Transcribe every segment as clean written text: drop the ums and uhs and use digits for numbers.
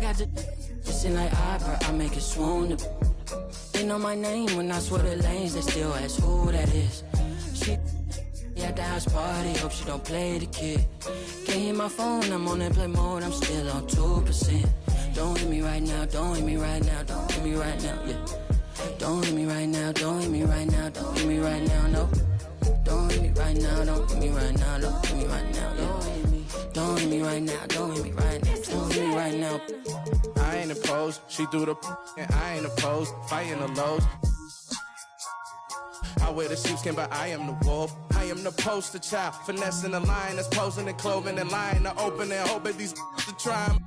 got the sing like opera, I make it swoon. They know my name when I swear the lanes, they still ask who that is. She at the house party, hope she don't play the kid. Can't hear my phone, I'm on airplane mode, I'm still on 2%. Don't hit me right now, don't hit me right now, don't hit me right now, yeah. Don't hit me right now, don't hit me right now, don't hit me right now, no. Don't hit me right now, don't hit me right now, don't hit me right now, yeah. Don't hit me right now, don't hit me right now, don't hit me right now. I ain't opposed, she threw the and I ain't opposed, fighting the lows. I wear the sheepskin, but I am the wolf. I am the poster child, finessing the line that's posing and clothing and lying to open and hoping these to try.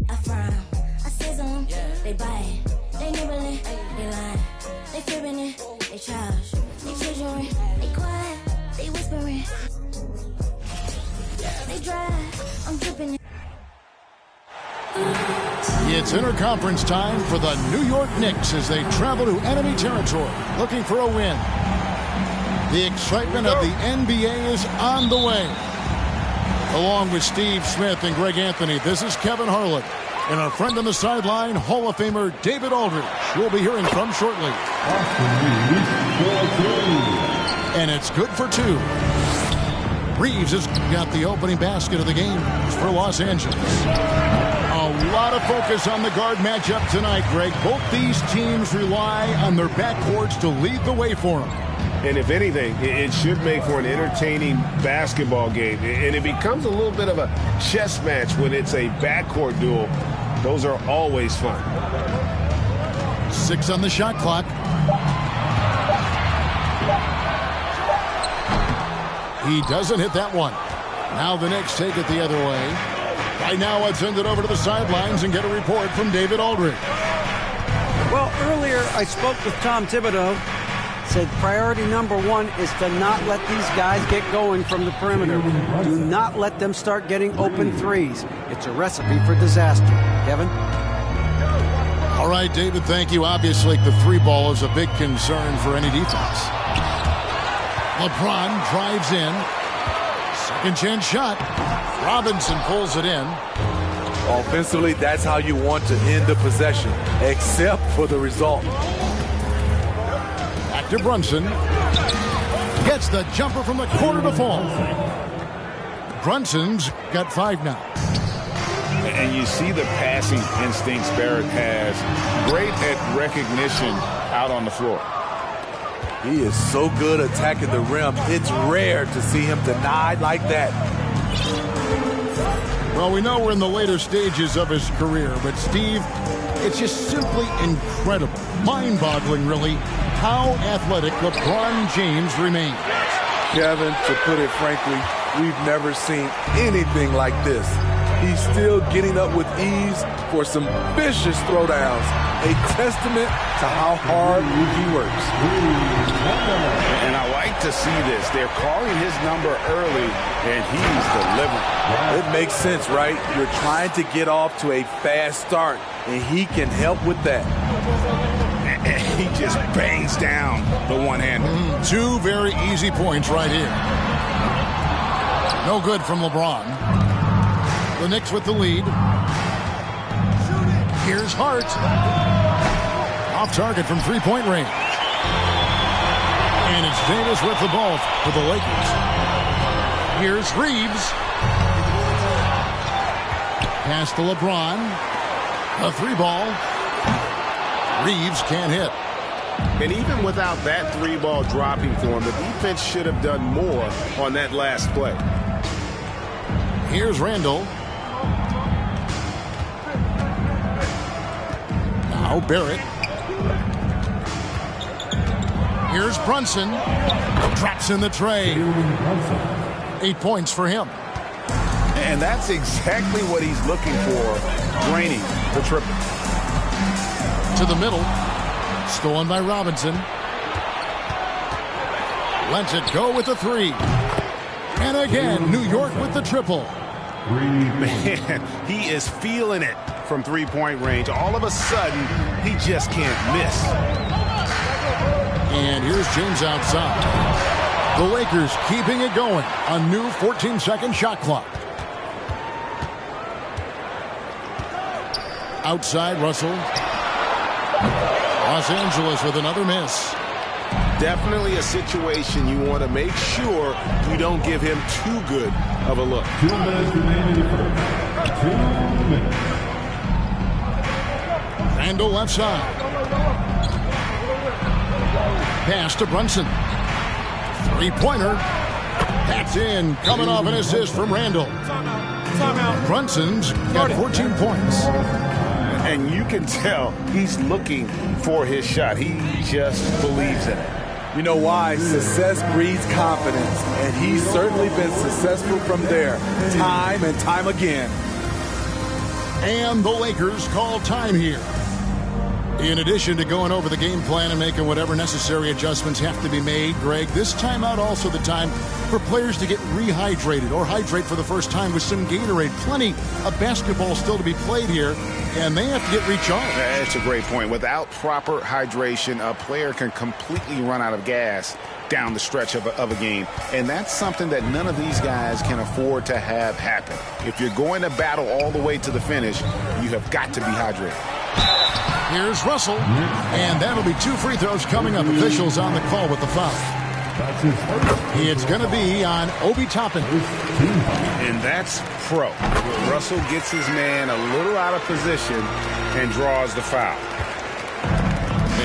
I frown, I sizzle them, they bite, they nibbling, they lying, they fibbing it, they trash, they treasuring, they quiet, they whispering, they dry, I'm dripping it. It's interconference time for the New York Knicks as they travel to enemy territory looking for a win. The excitement of the NBA is on the way. Along with Steve Smith and Greg Anthony, this is Kevin Harlan. And our friend on the sideline, Hall of Famer David Aldridge. We'll be hearing from shortly. And it's good for two. Reeves has got the opening basket of the game for Los Angeles. A lot of focus on the guard matchup tonight, Greg. Both these teams rely on their backcourts to lead the way for them. And if anything, it should make for an entertaining basketball game. And it becomes a little bit of a chess match when it's a backcourt duel. Those are always fun. 6 on the shot clock. He doesn't hit that one. Now the Knicks take it the other way. Right now, let's send it over to the sidelines and get a report from David Aldridge. Well, earlier I spoke with Tom Thibodeau. Said priority number one is to not let these guys get going from the perimeter. Do not let them start getting open threes. It's a recipe for disaster. Kevin? All right, David, thank you. Obviously, the three ball is a big concern for any defense. LeBron drives in. Second chance shot. Robinson pulls it in. Offensively, that's how you want to end the possession, except for the result. Back to Brunson. Gets the jumper from the corner to fall. Brunson's got 5 now. And you see the passing instincts Barrett has. Great at recognition out on the floor. He is so good attacking the rim. It's rare to see him denied like that. Well, we know we're in the later stages of his career, but Steve, it's just simply incredible, mind-boggling, really, how athletic LeBron James remains. Kevin, to put it frankly, we've never seen anything like this. He's still getting up with ease for some vicious throwdowns, a testament to how hard he works. And I like to see this. They're calling his number early, and he's delivering. It makes sense, right? You're trying to get off to a fast start, and he can help with that. And he just bangs down the one-hander. 2 very easy points right here. No good from LeBron. The Knicks with the lead. Here's Hart. Off target from 3-point range. And it's Davis with the ball for the Lakers. Here's Reeves. Pass to LeBron. A 3-ball. Reeves can't hit. And even without that 3-ball dropping for him, the defense should have done more on that last play. Here's Randall. Now Barrett. Here's Brunson. Traps in the tray. 8 points for him. And that's exactly what he's looking for, draining the triple. To the middle. Stolen by Robinson. Lets it go with the 3. And again, New York with the triple. Man, he is feeling it from 3-point range. All of a sudden, he just can't miss. And here's James outside. The Lakers keeping it going. A new 14-second shot clock. outside Russell. Los Angeles with another miss. Definitely a situation you want to make sure you don't give him too good of a look. 2 minutes remaining in the first. 2 minutes. Randall left side. Pass to Brunson. Three-pointer. That's in. Coming off an assist from Randall. Brunson's got 14 points. And you can tell he's looking for his shot. He just believes in it. You know why? Success breeds confidence, and he's certainly been successful from there, time and time again. And the Lakers call time here. In addition to going over the game plan and making whatever necessary adjustments have to be made, Greg, this timeout also the time for players to get rehydrated or hydrate for the first time with some Gatorade. Plenty of basketball still to be played here, and they have to get recharged. That's a great point. Without proper hydration, a player can completely run out of gas down the stretch of a game. And that's something that none of these guys can afford to have happen. If you're going to battle all the way to the finish, you have got to be hydrated. Here's Russell, and that'll be 2 free throws coming up. Officials on the call with the foul. It's going to be on Obi Toppin. And that's pro. Russell gets his man a little out of position and draws the foul.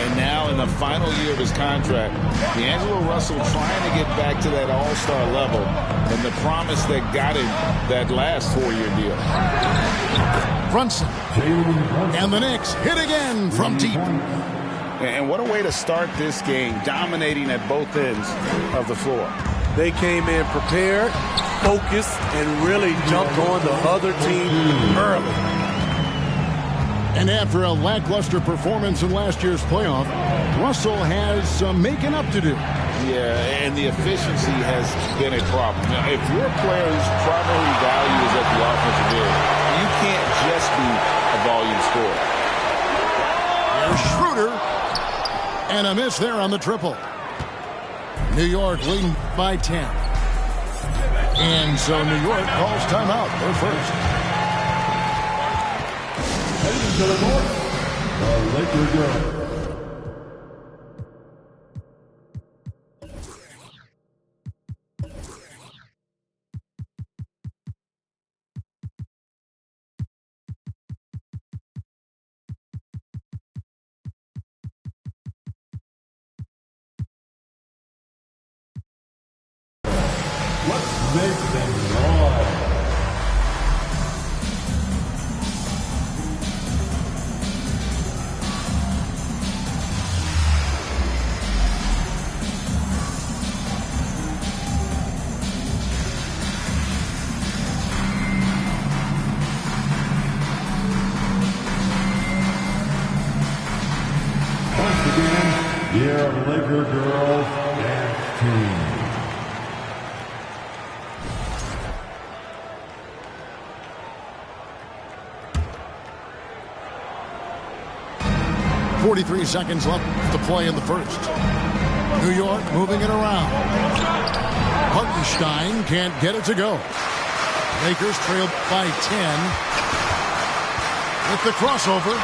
And now in the final year of his contract, D'Angelo Russell trying to get back to that all-star level and the promise that got him that last 4-year deal. Brunson. And the Knicks hit again from deep. And what a way to start this game, dominating at both ends of the floor. They came in prepared, focused, and really jumped on the other team early. And after a lackluster performance in last year's playoff, Russell has some making up to do. Yeah, and the efficiency has been a problem. Now, if you're a player whose primary value is at the offensive end, you can't just be a volume scorer. Here's Schroeder. And a miss there on the triple. New York leading by 10. And so New York calls timeout. They're first. Heading to the north, the Laker girls. Let's make them noise. Once again, your Laker girls dance team. 43 seconds left to play in the first. New York moving it around. Hartenstein can't get it to go. Lakers trail by 10. With the crossover.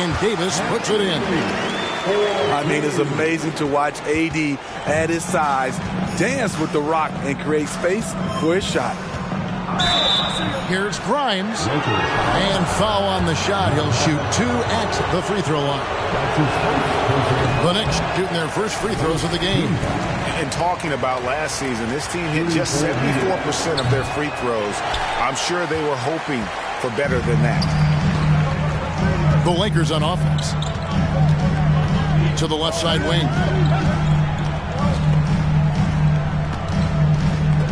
And Davis puts it in. I mean, it's amazing to watch AD at his size dance with the rock and create space for his shot. Here's Grimes. And foul on the shot. He'll shoot 2 at the free throw line. The Knicks shooting their first free throws of the game. And talking about last season, this team hit just 74% of their free throws. I'm sure they were hoping for better than that. The Lakers on offense. To the left side wing.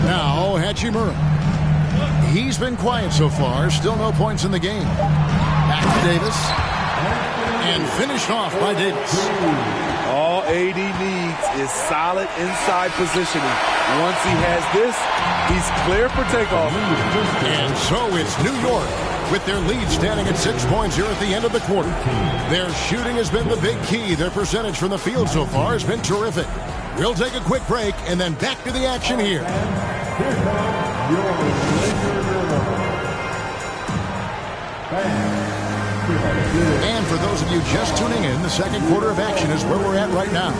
Now Hachimura. He's been quiet so far. Still no points in the game. Back to Davis. And finished off by Davis. All AD needs is solid inside positioning. Once he has this, he's clear for takeoff. And so it's New York with their lead standing at 6 points here at the end of the quarter. Their shooting has been the big key. Their percentage from the field so far has been terrific. We'll take a quick break and then back to the action here. Here comes your Laker girls. And for those of you just tuning in, the second quarter of action is where we're at right now.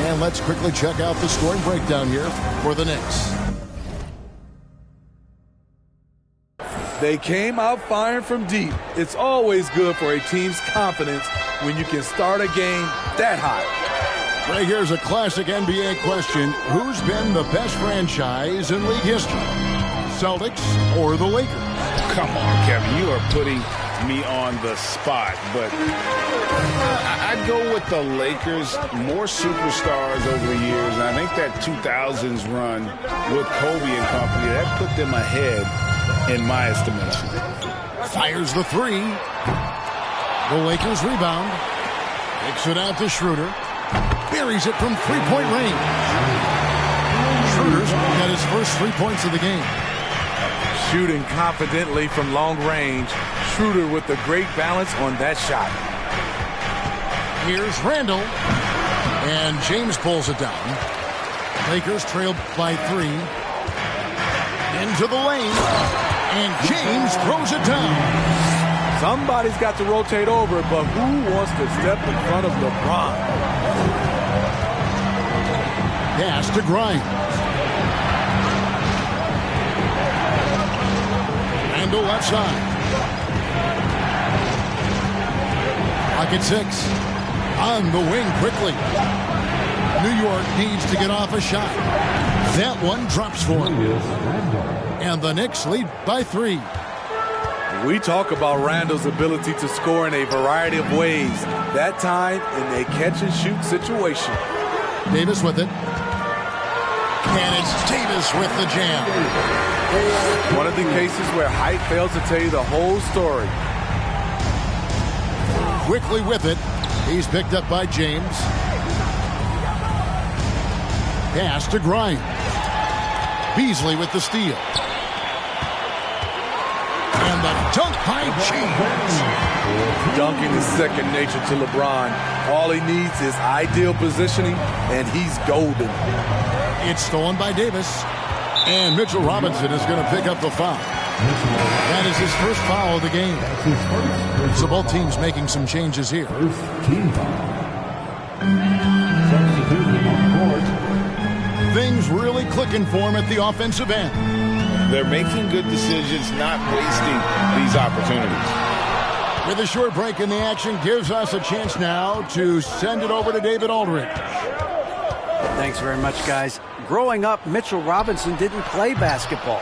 And let's quickly check out the scoring breakdown here for the Knicks. They came out firing from deep. It's always good for a team's confidence when you can start a game that hot. Right, here's a classic NBA question. Who's been the best franchise in league history? Celtics or the Lakers? Come on, Kevin. You are putting me on the spot. But I'd go with the Lakers. More superstars over the years. And I think that 2000s run with Kobe and company, that put them ahead in my estimation. Fires the three. The Lakers rebound. Kicks it out to Schroeder. Buries it from three-point range. Schroeder's got his first 3 points of the game. Shooting confidently from long range. Schroeder with a great balance on that shot. Here's Randall. And James pulls it down. Lakers trailed by 3. Into the lane. And James throws it down. Somebody's got to rotate over, but who wants to step in front of LeBron? Pass to Grimes. Randall left side. Pocket 6. On the wing quickly. New York needs to get off a shot. That one drops for him. And the Knicks lead by 3. We talk about Randall's ability to score in a variety of ways. That time in a catch-and-shoot situation. Davis with it. And it's Davis with the jam. One of the cases where height fails to tell you the whole story. Quickly with it. He's picked up by James. Pass to Grimes. Beasley with the steal. And the dunk by James. Dunking is second nature to LeBron. All he needs is ideal positioning, and he's golden. It's stolen by Davis. And Mitchell Robinson is going to pick up the foul. That is his first foul of the game. So both teams making some changes here. Things really clicking for him at the offensive end. They're making good decisions, not wasting these opportunities. With a short break in the action, gives us a chance now to send it over to David Aldridge. Thanks very much, guys. Growing up, Mitchell Robinson didn't play basketball,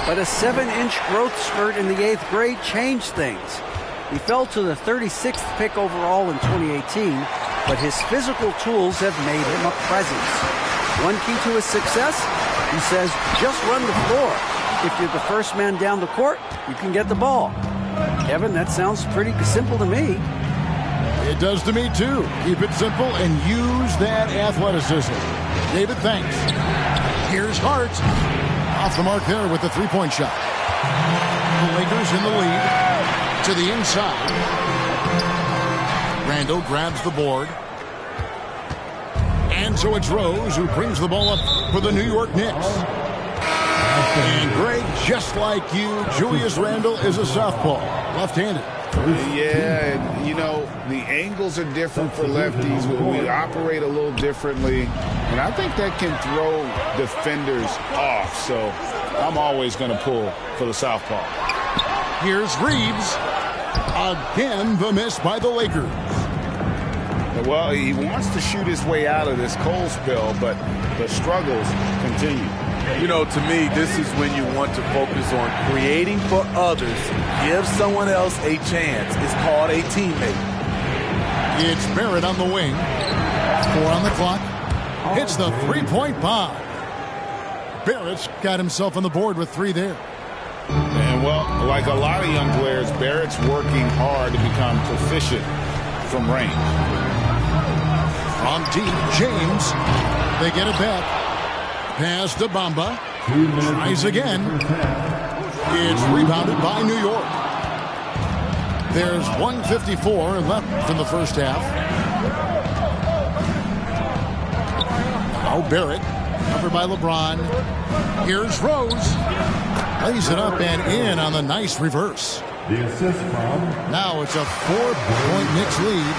but a 7-inch growth spurt in the 8th grade changed things. He fell to the 36th pick overall in 2018, but his physical tools have made him a presence. One key to his success, he says, just run the floor. If you're the first man down the court, you can get the ball. Kevin, that sounds pretty simple to me. It does to me, too. Keep it simple and use that athleticism. David, thanks. Here's Hart. Off the mark there with the three-point shot. The Lakers in the lead. To the inside. Randall grabs the board. And so it's Rose who brings the ball up for the New York Knicks. And Greg, just like you, Julius Randle is a southpaw, left-handed. Yeah, you know, the angles are different for lefties. We operate a little differently, and I think that can throw defenders off. So I'm always going to pull for the southpaw. Here's Reeves. Again, the miss by the Lakers. Well, he wants to shoot his way out of this cold spell, but the struggles continue. You know, to me, this is when you want to focus on creating for others. Give someone else a chance. It's called a teammate. It's Barrett on the wing. 4 on the clock. Hits the three-point bomb. Barrett's got himself on the board with 3 there. And, well, like a lot of young players, Barrett's working hard to become proficient from range. From deep, James. They get it back. Pass to Bamba. Tries again. It's rebounded by New York. There's 1:54 left in the first half. Now Barrett. Covered by LeBron. Here's Rose. Lays it up and in on the nice reverse. The assist from... Now it's a 4-point Knicks lead.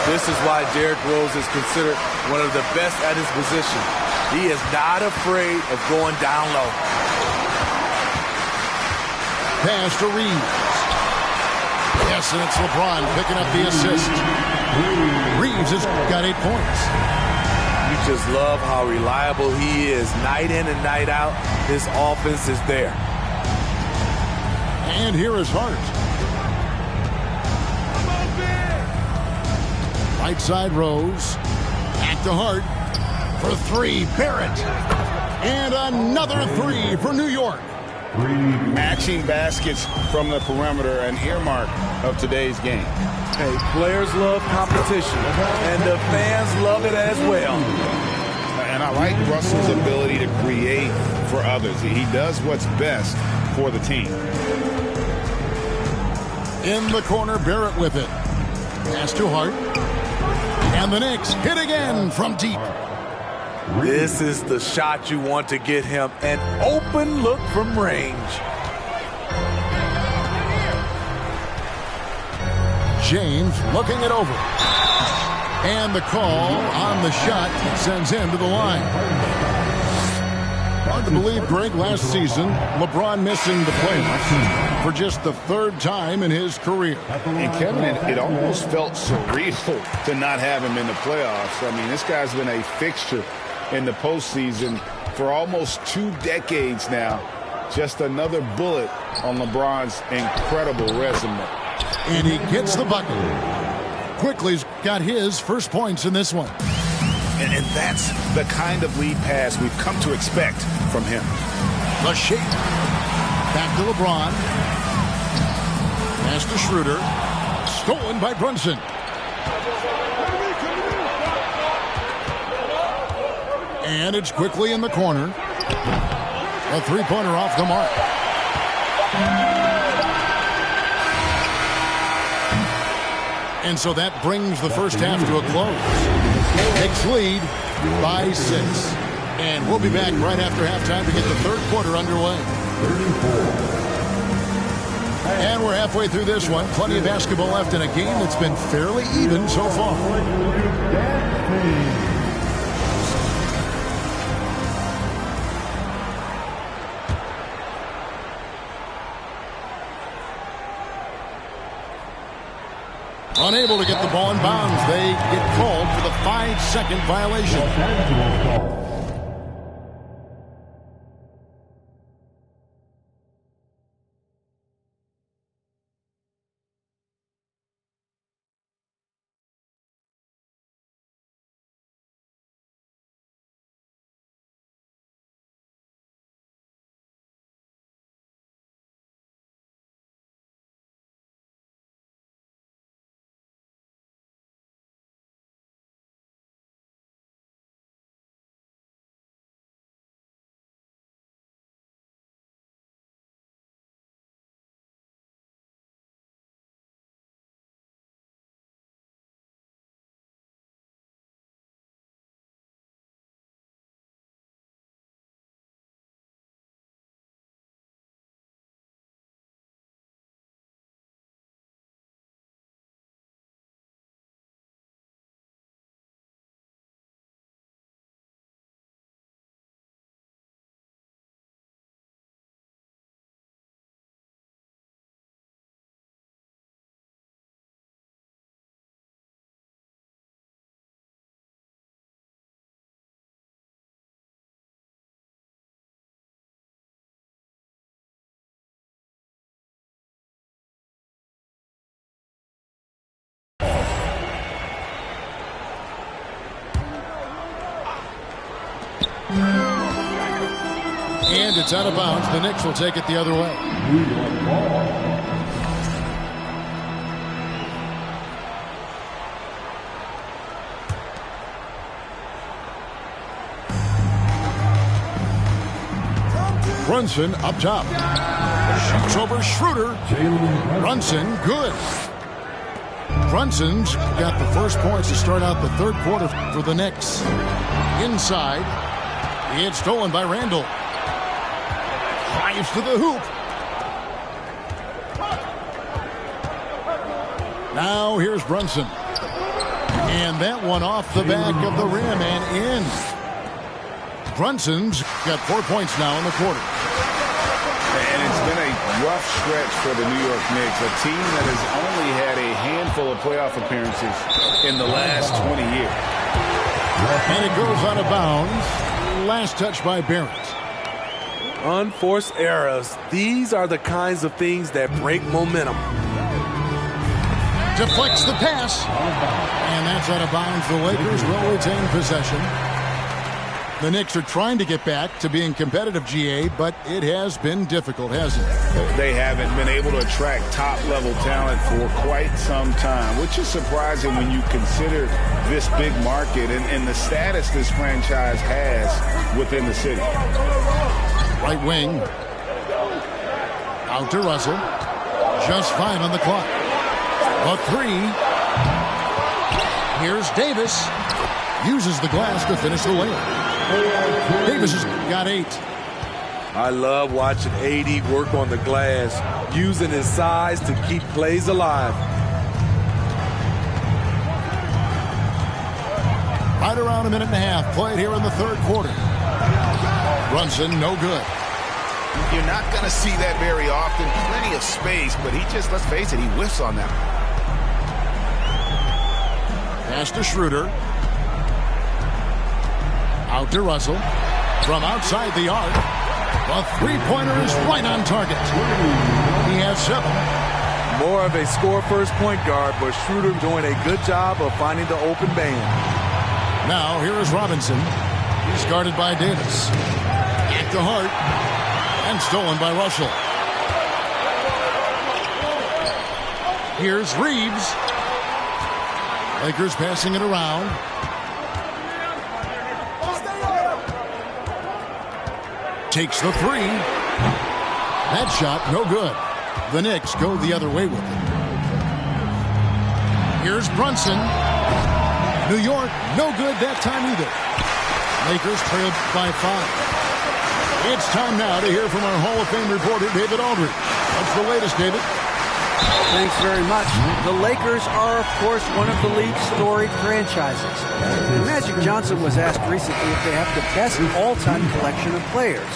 This is why Derrick Rose is considered one of the best at his position. He is not afraid of going down low. Pass to Reeves. Yes, and it's LeBron picking up the assist. Reeves has got 8 points. You just love how reliable he is. Night in and night out, his offense is there. And here is Hart. Right side Rose. Back to Hart. For 3, Barrett. And another 3 for New York. Matching baskets from the perimeter, an earmark of today's game. Hey, players love competition, and the fans love it as well. And I like Russell's ability to create for others. He does what's best for the team. In the corner, Barrett with it. Pass to Hart. And the Knicks hit again from deep. This is the shot you want to get him. An open look from range. James looking it over. And the call on the shot sends him to the line. Hard to believe, Greg, last season, LeBron missing the playoffs for just the 3rd time in his career. And Kevin, it almost felt surreal to not have him in the playoffs. I mean, this guy's been a fixture in the postseason for almost 2 decades now. Just another bullet on LeBron's incredible resume. And he gets the bucket. Quickly's got his first points in this one. And that's the kind of lead pass we've come to expect from him. The shape. Back to LeBron. Pass to Schroeder. Stolen by Brunson. And it's Quickly in the corner. A 3-pointer off the mark. And so that brings the first half to a close. Knicks lead by 6. And we'll be back right after halftime to get the 3rd quarter underway. And we're halfway through this one. Plenty of basketball left in a game that's been fairly even so far. Unable to get the ball in bounds. They get called for the 5-second violation. And it's out of bounds. The Knicks will take it the other way. Brunson up top. Shoots over Schroeder. Brunson, good. Brunson's got the first points to start out the 3rd quarter for the Knicks. Inside. It's stolen by Randall. Drives to the hoop. Now here's Brunson. And that one off the back of the rim and in. Brunson's got 4 points now in the quarter. And it's been a rough stretch for the New York Knicks, a team that has only had a handful of playoff appearances in the last 20 years. And it goes out of bounds. Last touch by Barrett. Unforced errors. These are the kinds of things that break momentum. Deflects the pass. And that's out of bounds. The Lakers will retain possession. The Knicks are trying to get back to being competitive, GA, but it has been difficult, hasn't it? They haven't been able to attract top-level talent for quite some time, which is surprising when you consider this big market and the status this franchise has within the city. Right wing. Out to Russell. Just 5 on the clock. A 3. Here's Davis. Uses the glass to finish the layup. Davis has got 8. I love watching AD work on the glass, using his size to keep plays alive. Right around a minute and a half played here in the third quarter. Brunson, no good. You're not going to see that very often. Plenty of space, but he just, let's face it, he whiffs on that. Pass to Schroeder. Out to Russell. From outside the arc. The three-pointer is right on target. He has 7. More of a score-first point guard, but Schroeder doing a good job of finding the open man. Now here is Robinson. He's guarded by Davis. At the heart. And stolen by Russell. Here's Reeves. Lakers passing it around. Takes the 3. That shot, no good. The Knicks go the other way with it. Here's Brunson. New York, no good that time either. Lakers trailed by 5. It's time now to hear from our Hall of Fame reporter, David Aldridge. What's the latest, David? Thanks very much. The Lakers are, of course, one of the league's storied franchises. And Magic Johnson was asked recently if they have the best all-time collection of players.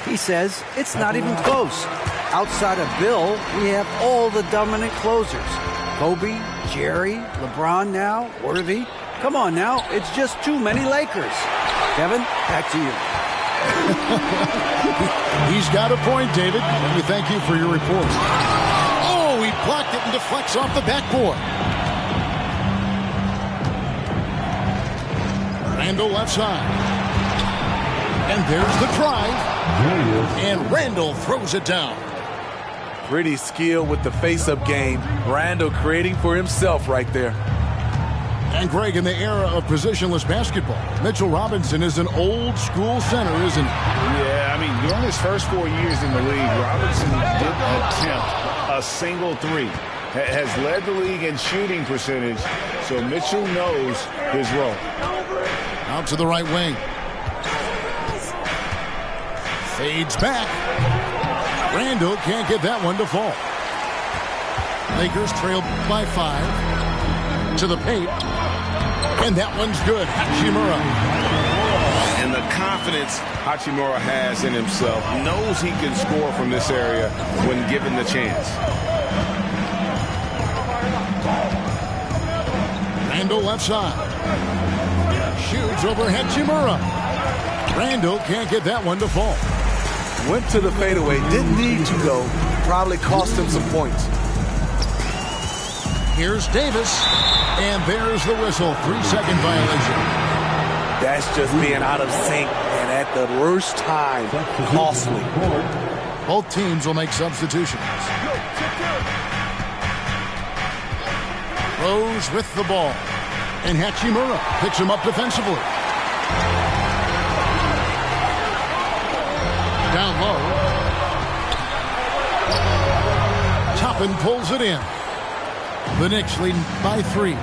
He says it's not even close. Outside of Bill, we have all the dominant closers. Kobe, Jerry, LeBron now, Worthy. Come on now, it's just too many Lakers. Kevin, back to you. He's got a point, David. We thank you for your report. He blocked it and deflects off the backboard. Randall left side. And there's the drive. And Randall throws it down. Pretty skilled with the face-up game. Randall creating for himself right there. And Greg, in the era of positionless basketball, Mitchell Robinson is an old-school center, isn't he? Yeah, I mean, during his first 4 years in the league, Robinson didn't attempt a single 3. Has led the league in shooting percentage, so Mitchell knows his role. Out to the right wing. Fades back. Randall can't get that one to fall. Lakers trail by 5. To the paint. And that one's good. Hachimura. And the confidence Hachimura has in himself, knows he can score from this area when given the chance. Randall left side. Shoots over Hachimura. Randall can't get that one to fall. Went to the fadeaway, didn't need to go. Probably cost him some points. Here's Davis. And there's the whistle. 3-second violation. That's just being out of sync and at the worst time. Costly. Both teams will make substitutions. Rose with the ball. And Hachimura picks him up defensively. Down low. Toppin pulls it in. The Knicks leading by 3.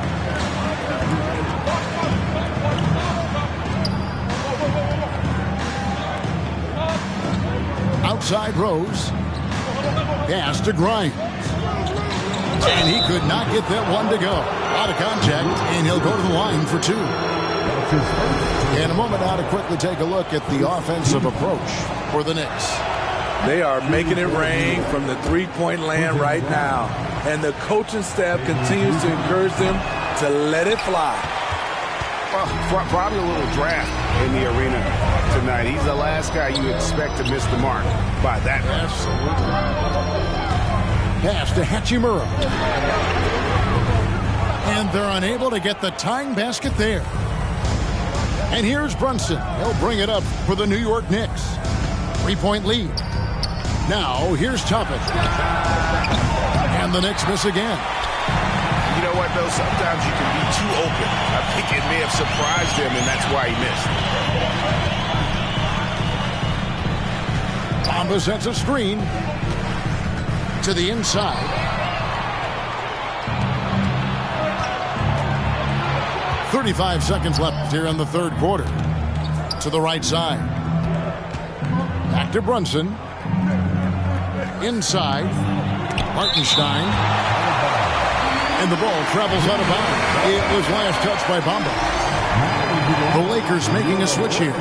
Outside Rose. Pass to Grimes. And he could not get that one to go. Out of contact, and he'll go to the line for 2. In a moment now to quickly take a look at the offensive approach for the Knicks. They are making it rain from the three-point land right now. And the coaching staff continues to encourage them to let it fly. Well, probably a little draft in the arena tonight. He's the last guy you expect to miss the mark by that much. Pass to Hachimura. And they're unable to get the tying basket there. And here's Brunson. He'll bring it up for the New York Knicks. 3-point lead. Now, here's Toppin. And the Knicks miss again. You know what, though? Sometimes you can be too open. I think it may have surprised him, and that's why he missed. Bamba sets a screen to the inside. .35 seconds left here in the third quarter. To the right side. Back to Brunson. Inside. Hartenstein. And the ball travels out of bounds. It was last touched by Bamba. The Lakers making a switch here.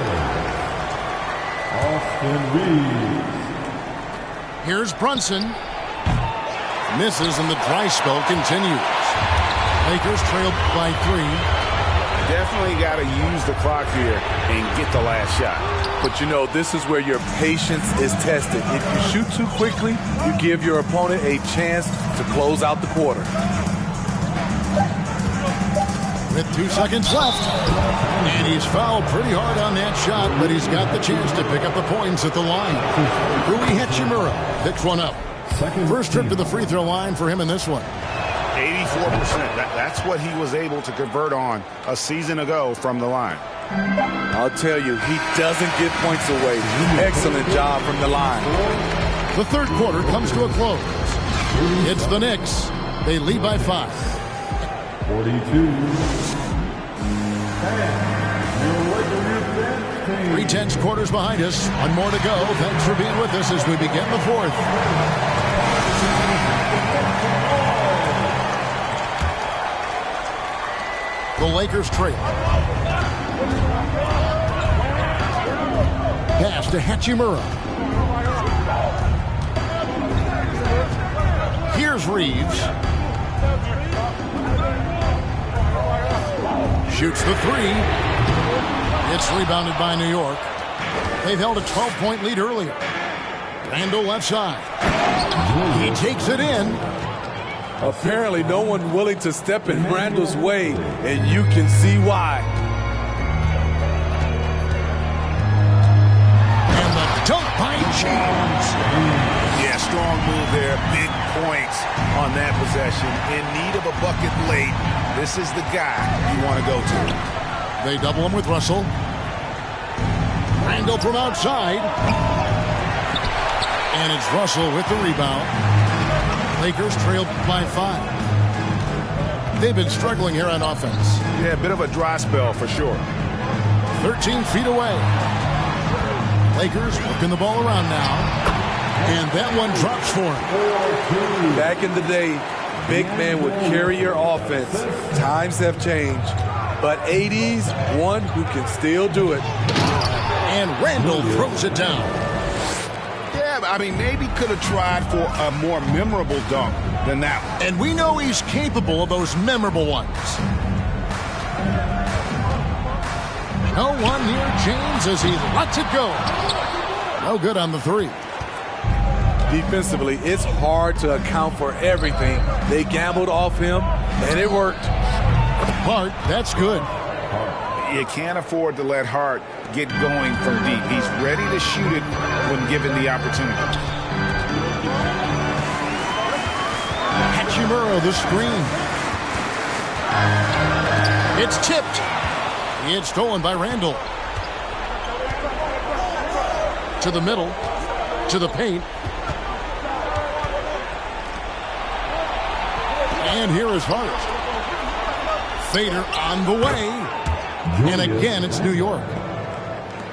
Austin Reeves. Here's Brunson. Misses and the dry spell continues. Lakers trail by 3. Definitely got to use the clock here and get the last shot. But you know, this is where your patience is tested. If you shoot too quickly, you give your opponent a chance to close out the quarter. With 2 seconds left. And he's fouled pretty hard on that shot, but he's got the chance to pick up the points at the line. Rui Hachimura picks one up. First trip to the free throw line for him in this one. 84%. That's what he was able to convert on a season ago from the line. I'll tell you, he doesn't give points away. Excellent job from the line. The third quarter comes to a close. It's the Knicks. They lead by 5. 42. 3/10 quarters behind us. One more to go. Thanks for being with us as we begin the fourth. The Lakers trail. Pass to Hachimura. Here's Reeves. Shoots the 3. It's rebounded by New York. They've held a 12-point lead earlier. Randall left side. He takes it in. Apparently no one willing to step in Randall's way, and you can see why. And the dunk by James. Yeah, strong move there. Big points on that possession. In need of a bucket late. This is the guy you want to go to. They double him with Russell. Randall from outside. And it's Russell with the rebound. Lakers trail by 5. They've been struggling here on offense. Yeah, a bit of a dry spell for sure. 13 feet away. Lakers working the ball around now. And that one drops for him. Back in the day, big man would carry your offense. Times have changed. But 80's one who can still do it. And Randall throws it down. Yeah, I mean, maybe could have tried for a more memorable dunk than that one. And we know he's capable of those memorable ones. No one near James as he lets it go. No good on the 3. Defensively, it's hard to account for everything. They gambled off him, and it worked. Hart, that's good. You can't afford to let Hart get going from deep. He's ready to shoot it when given the opportunity. Hachimura, the screen. It's tipped. It's stolen by Randall. To the middle. To the paint. And here is Hart. Fader on the way. And again, it's New York.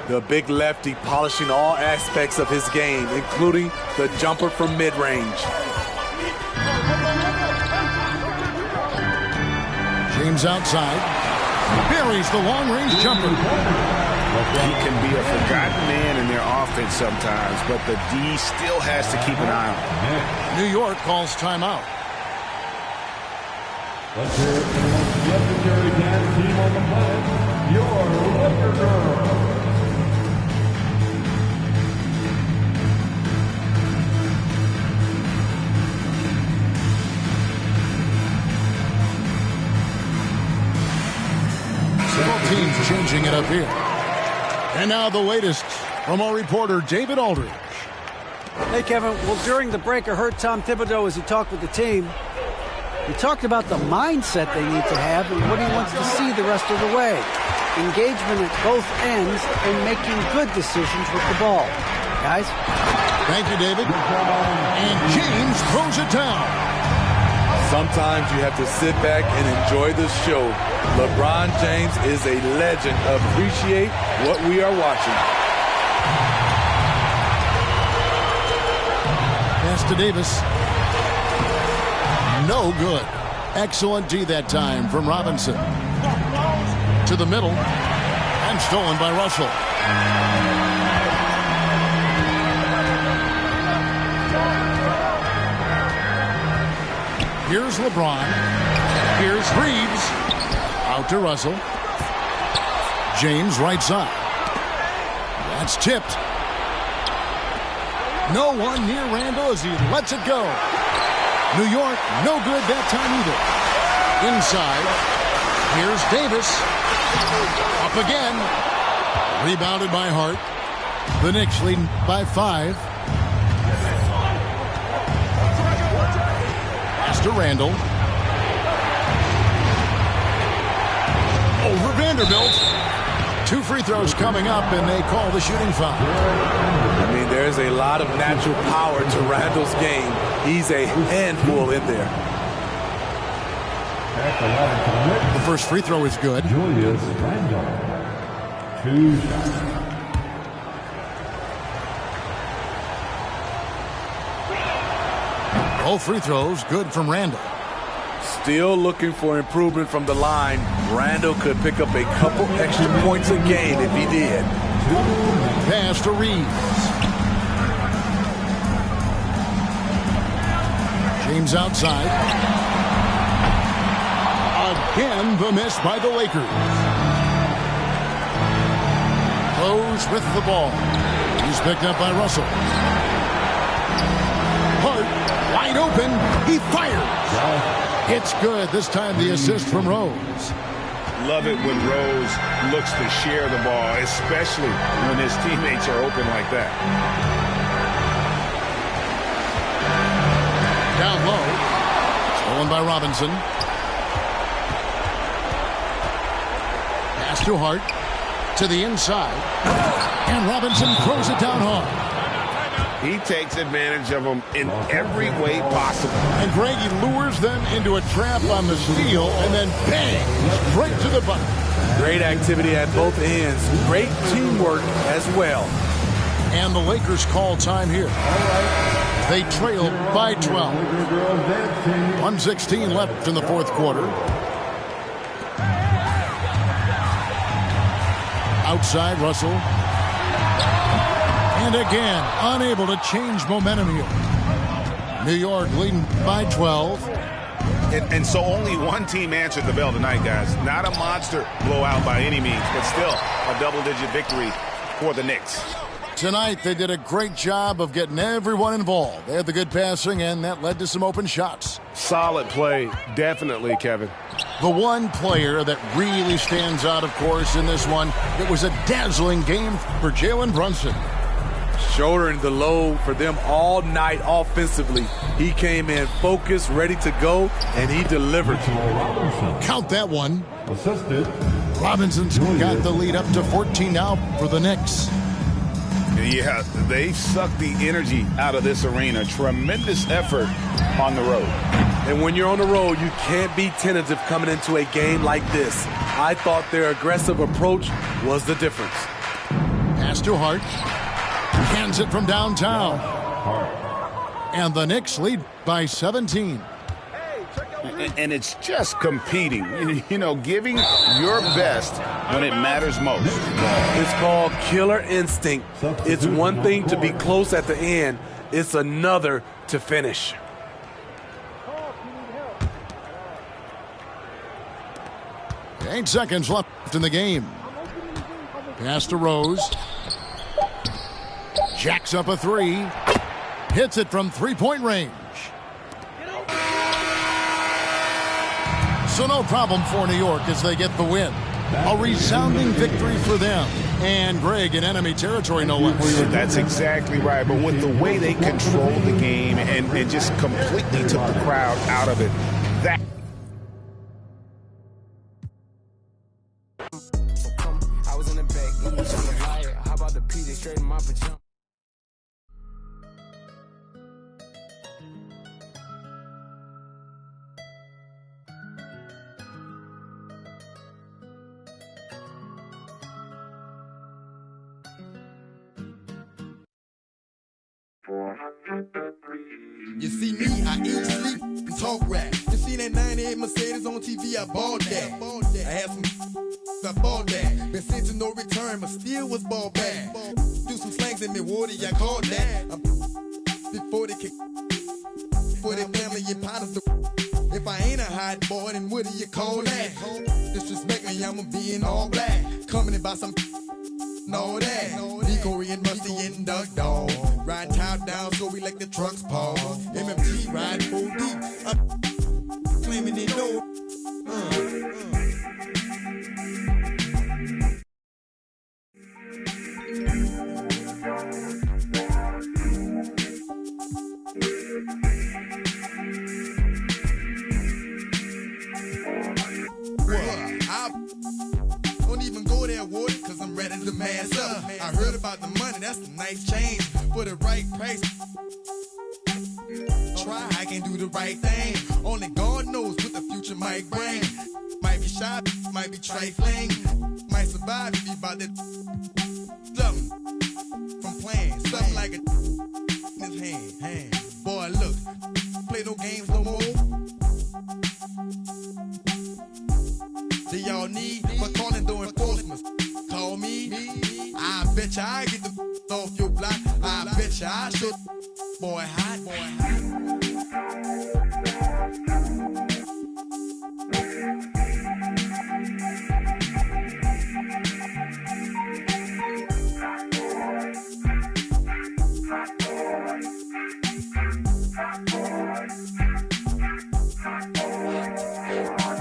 The big lefty polishing all aspects of his game, including the jumper from mid-range. James outside. Buries the long-range jumper. He can be a forgotten man in their offense sometimes, but the D still has to keep an eye on him. New York calls timeout. Let's hear it for the most legendary dance team on the planet, your Laker Girls. Several teams changing it up here. And now the latest from our reporter, David Aldridge. Hey, Kevin. Well, during the break, I heard Tom Thibodeau as he talked with the team. He talked about the mindset they need to have and what he wants to see the rest of the way. Engagement at both ends and making good decisions with the ball. Guys? Thank you, David. And James throws it down. Sometimes you have to sit back and enjoy the show. LeBron James is a legend. Appreciate what we are watching. Pass to Davis. No good. Excellent D that time from Robinson. To the middle. And stolen by Russell. Here's LeBron. Here's Reeves. Out to Russell. James right side. That's tipped. No one near Randall as he lets it go. New York, no good that time either. Inside. Here's Davis. Up again. Rebounded by Hart. The Knicks lead by 5. Pass to Randall. Over Vanderbilt. 2 free throws coming up, and they call the shooting foul. I mean, there's a lot of natural power to Randall's game. He's a handful in there. The first free throw is good. Julius Randle. 2 shots. All free throws good from Randall. Still looking for improvement from the line. Randall could pick up a couple extra points a game if he did. Pass to Reeves. James outside. Again, the miss by the Lakers. Close with the ball. He's picked up by Russell. Hart, wide open. He fires. It's good. This time the assist from Rose. Love it when Rose looks to share the ball, especially when his teammates are open like that. Down low. Stolen by Robinson. Pass to Hart. To the inside. And Robinson throws it down hard. He takes advantage of them in every way possible. And Greg, he lures them into a trap on the steal and then bang, straight to the bucket. Great activity at both ends. Great teamwork as well. And the Lakers call time here. They trail by 12. 1:16 left in the fourth quarter. Outside, Russell. And again, unable to change momentum here. New York leading by 12. And so only one team answered the bell tonight, guys. Not a monster blowout by any means, but still a double-digit victory for the Knicks. Tonight, they did a great job of getting everyone involved. They had the good passing, and that led to some open shots. Solid play, definitely, Kevin. The one player that really stands out, of course, in this one, it was a dazzling game for Jalen Brunson. Shouldering the load for them all night offensively. He came in focused, ready to go, and he delivered. Count that one. Assisted. Robinson's got the lead up to 14 now for the Knicks. Yeah, they sucked the energy out of this arena. Tremendous effort on the road. And when you're on the road, you can't be tentative coming into a game like this. I thought their aggressive approach was the difference. Pass to Hart. Hands it from downtown. And the Knicks lead by 17. Hey, check out And it's just competing, you know, giving your best when it matters most. It's called killer instinct. It's one thing to be close at the end. It's another to finish. 8 seconds left in the game. Pass to Rose. Jacks up a three. Hits it from three-point range. So no problem for New York as they get the win. A resounding victory for them. And Greg in enemy territory, no less. That's exactly right. But with the way they controlled the game and just completely took the crowd out of it, that... I was in the back, eating on the fire. How about the PJ straight in my pajamas? You see me, I eat, sleep, and talk rap. You see that 98 Mercedes on TV, I bought that. I had some, I bought that. Been sent to no return, but still was ball back. Do some slangs in me, water, I called that. Before they kick, for their family and partners. If I ain't a hot boy, then what do you call that? Disrespect me, I'ma be in all black. Coming in by some and all that. Decory and Musty and Duck Dog. Ride top down so we like the trucks pause. MMT ride full deep. I'm claiming they know. Don't even go there, Woody, cause I'm ready to mass up. I heard about the money, that's a nice change. For the right price, try, I can do the right thing. Only God knows what the future might bring. Might be shy, might be trifling. Might survive if you about that something from playing. Something like a in his hand. Boy, look, play no games no more. Do y'all need but calling during enforcement? Call me. I bet you I get the off your block. I bet you I should. Boy, hot.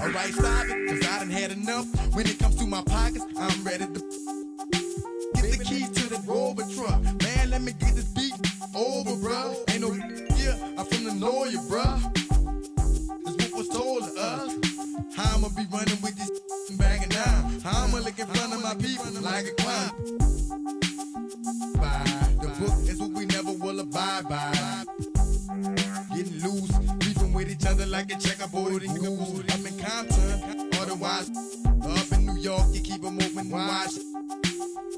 Alright, stop it, cause I done had enough. When it comes to my pockets, I'm ready to get the keys to the Rover truck. Man, let me get this beat over, bruh. Ain't no here, I'm from the north, bruh. That's what was told to us. How I'ma be running with this bagging down. How I'ma look in front of my people like a clown. The book is what we never will abide by. Getting loose, beefing with each other like a checkerboard and goose. Up in Compton, otherwise, up in New York, you keep them open wide.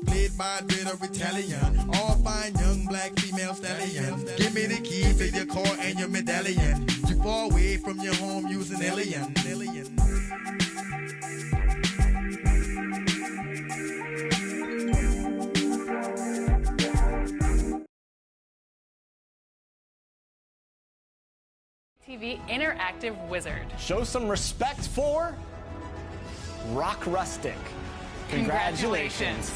Played by a bit of Italian. All fine young black female stallions. Give me the keys to your car and your medallion. You far away from your home using alien. TV Interactive Wizard. Show some respect for Rock Rustic. Congratulations.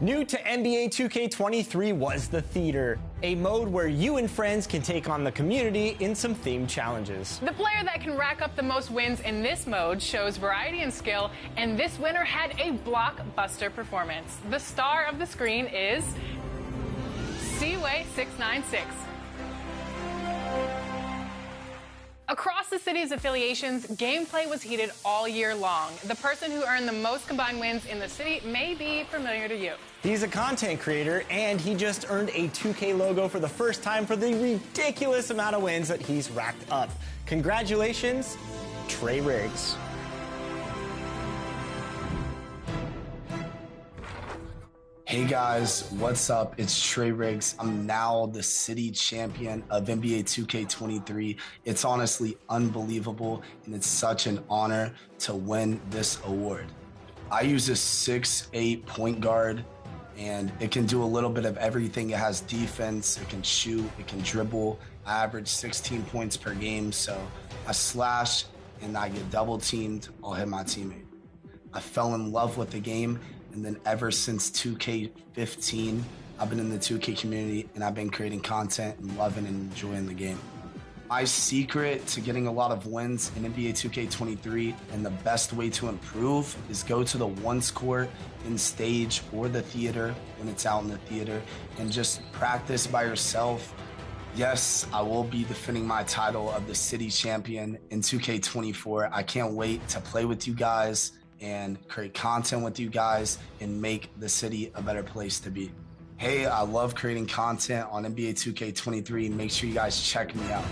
New to NBA 2K23 was the Theater, a mode where you and friends can take on the community in some themed challenges. The player that can rack up the most wins in this mode shows variety and skill, and this winner had a blockbuster performance. The star of the screen is Seaway696. Across the city's affiliations, gameplay was heated all year long. The person who earned the most combined wins in the city may be familiar to you. He's a content creator, and he just earned a 2K logo for the first time for the ridiculous amount of wins that he's racked up. Congratulations, Trey Riggs. Hey guys, what's up? It's Trey Riggs. I'm now the city champion of NBA 2K23. It's honestly unbelievable, and it's such an honor to win this award. I use a 6'8" point guard, and it can do a little bit of everything. It has defense, it can shoot, it can dribble. I average 16 points per game, so I slash and I get double teamed, I'll hit my teammate. I fell in love with the game. And then ever since 2K15, I've been in the 2K community and I've been creating content and loving and enjoying the game. My secret to getting a lot of wins in NBA 2K23 and the best way to improve is go to the once court in stage or the theater when it's out in the theater and just practice by yourself. Yes, I will be defending my title of the city champion in 2K24. I can't wait to play with you guys and create content with you guys and make the city a better place to be. Hey, I love creating content on NBA 2K23. Make sure you guys check me out.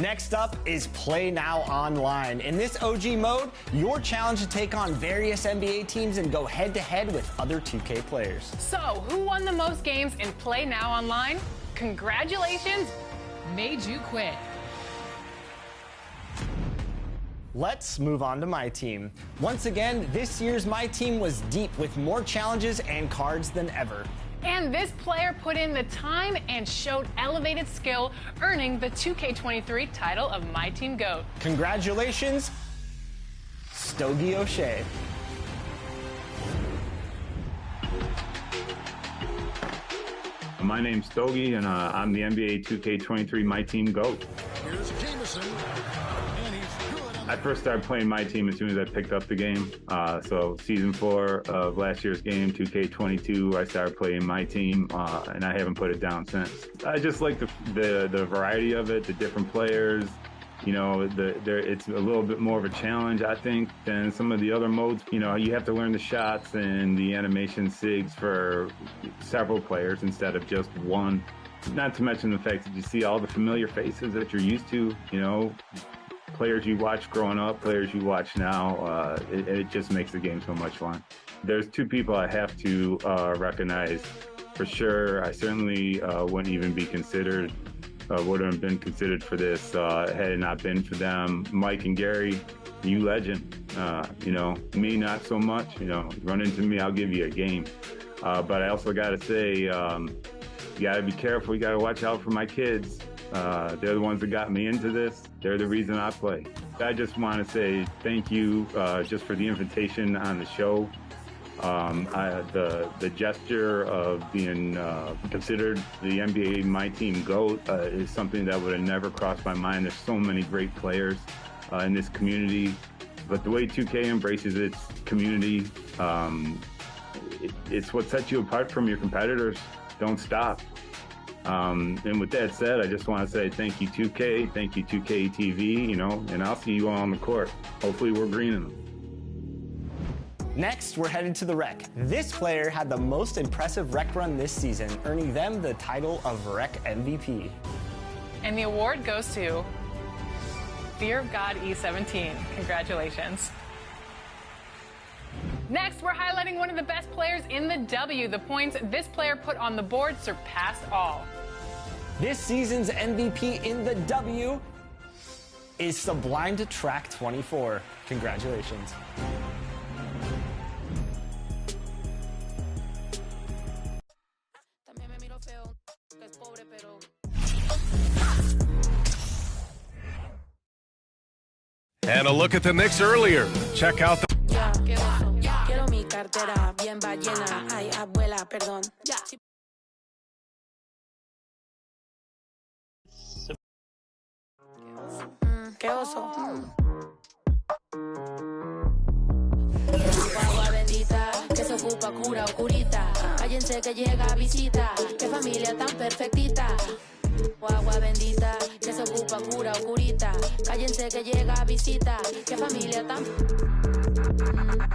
Next up is Play Now Online. In this OG mode, your challenge to take on various NBA teams and go head-to-head with other 2K players. So, who won the most games in Play Now Online? Congratulations, made you quit. Let's move on to My Team. Once again, this year's My Team was deep with more challenges and cards than ever. And this player put in the time and showed elevated skill, earning the 2K23 title of My Team GOAT. Congratulations, Stogie O'Shea. My name's Stogie, and I'm the NBA 2K23 My Team GOAT. Here's Jameson. I first started playing My Team as soon as I picked up the game. So season 4 of last year's game, 2K22, I started playing My Team, and I haven't put it down since. I just like the variety of it, the different players. You know, it's a little bit more of a challenge, I think, than some of the other modes. You know, you have to learn the shots and the animation sigs for several players instead of just one. Not to mention the fact that you see all the familiar faces that you're used to, you know, players you watched growing up, players you watch now. It just makes the game so much fun. There's 2 people I have to recognize for sure. I certainly wouldn't even be considered, wouldn't have been considered for this had it not been for them. Mike and Gary, you legend. You know, me not so much. You know, run into me, I'll give you a game. But I also got to say, you got to be careful. You got to watch out for my kids. They're the ones that got me into this. They're the reason I play. I just want to say thank you just for the invitation on the show. The gesture of being considered the NBA My Team GOAT is something that would have never crossed my mind. There's so many great players in this community, but the way 2K embraces its community, it's what sets you apart from your competitors. Don't stop. And with that said, I just want to say thank you 2K, thank you 2K TV, you know, and I'll see you all on the court. Hopefully we're greening them. Next, we're headed to the Rec. This player had the most impressive Rec run this season, earning them the title of Rec MVP. And the award goes to Fear of God E17. Congratulations. Next, we're highlighting one of the best players in the W. The points this player put on the board surpassed all. This season's MVP in the W is Sublime to Track 24. Congratulations. And a look at the Knicks earlier. Check out the... Quiero mi cartera bien ballena. Ay, abuela, perdón. Qué oso. Agua bendita que se ocupa cura o curita. Cállense que llega visita. Qué familia tan perfectita. Agua bendita que se ocupa cura o curita. Cállense que llega visita. Qué familia tan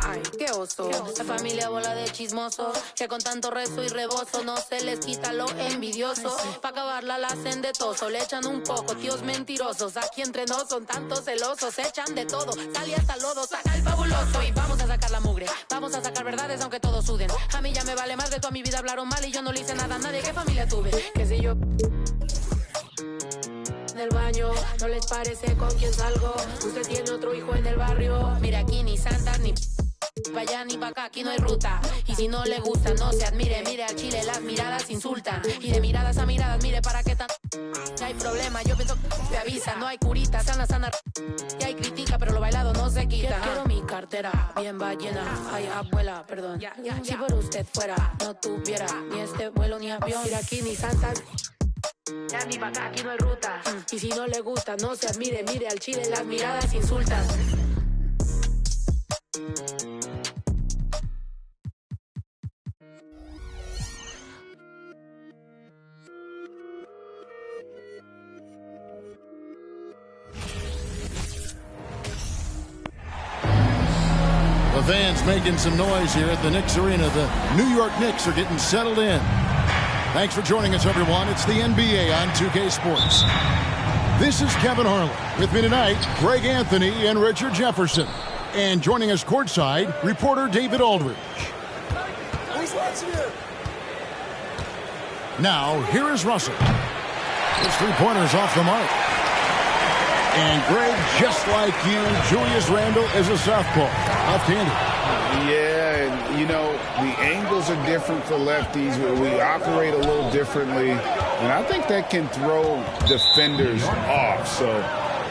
Ay, qué oso. La familia bola de chismoso, que con tanto rezo y rebozo no se les quita lo envidioso. Pa' acabarla la hacen de toso, le echan un poco, tíos mentirosos. Aquí entre nos son tantos celosos, echan de todo, sale hasta lodo, saca el fabuloso. Y vamos a sacar la mugre, vamos a sacar verdades aunque todos suden. A mí ya me vale más de toda mi vida, hablaron mal y yo no le hice nada a nadie. ¿Qué familia tuve? Que si yo... del baño, no les parece con quién salgo. Usted tiene otro hijo en el barrio. Mira, aquí ni santas ni pa' allá ni pa' acá, aquí no hay ruta. Y si no le gusta, no se admire. Mire al chile, las miradas insultan. Y de miradas a miradas, mire para qué tan... No hay problema, yo pienso que avisa. No hay curita, sana, sana. Y hay critica, pero lo bailado no se quita. Quiero mi cartera bien ballena. Ay, abuela, perdón. Si por usted fuera, no tuviera ni este vuelo ni avión. Mira, aquí ni santas ya ni pa' acá, aquí no hay ruta. Y si no le gusta, no se admire. Mire al chile, las miradas insultan. The fans making some noise here at the Knicks Arena. The New York Knicks are getting settled in. Thanks for joining us, everyone. It's the NBA on 2K Sports. This is Kevin Harlan. With me tonight, Greg Anthony and Richard Jefferson. And joining us courtside, reporter David Aldridge. Now, here is Russell. His three-pointers off the mark. And Greg, just like you, Julius Randle is a southpaw, left-handed. Yeah, and you know, the angles are different for lefties. We operate a little differently, and I think that can throw defenders off. So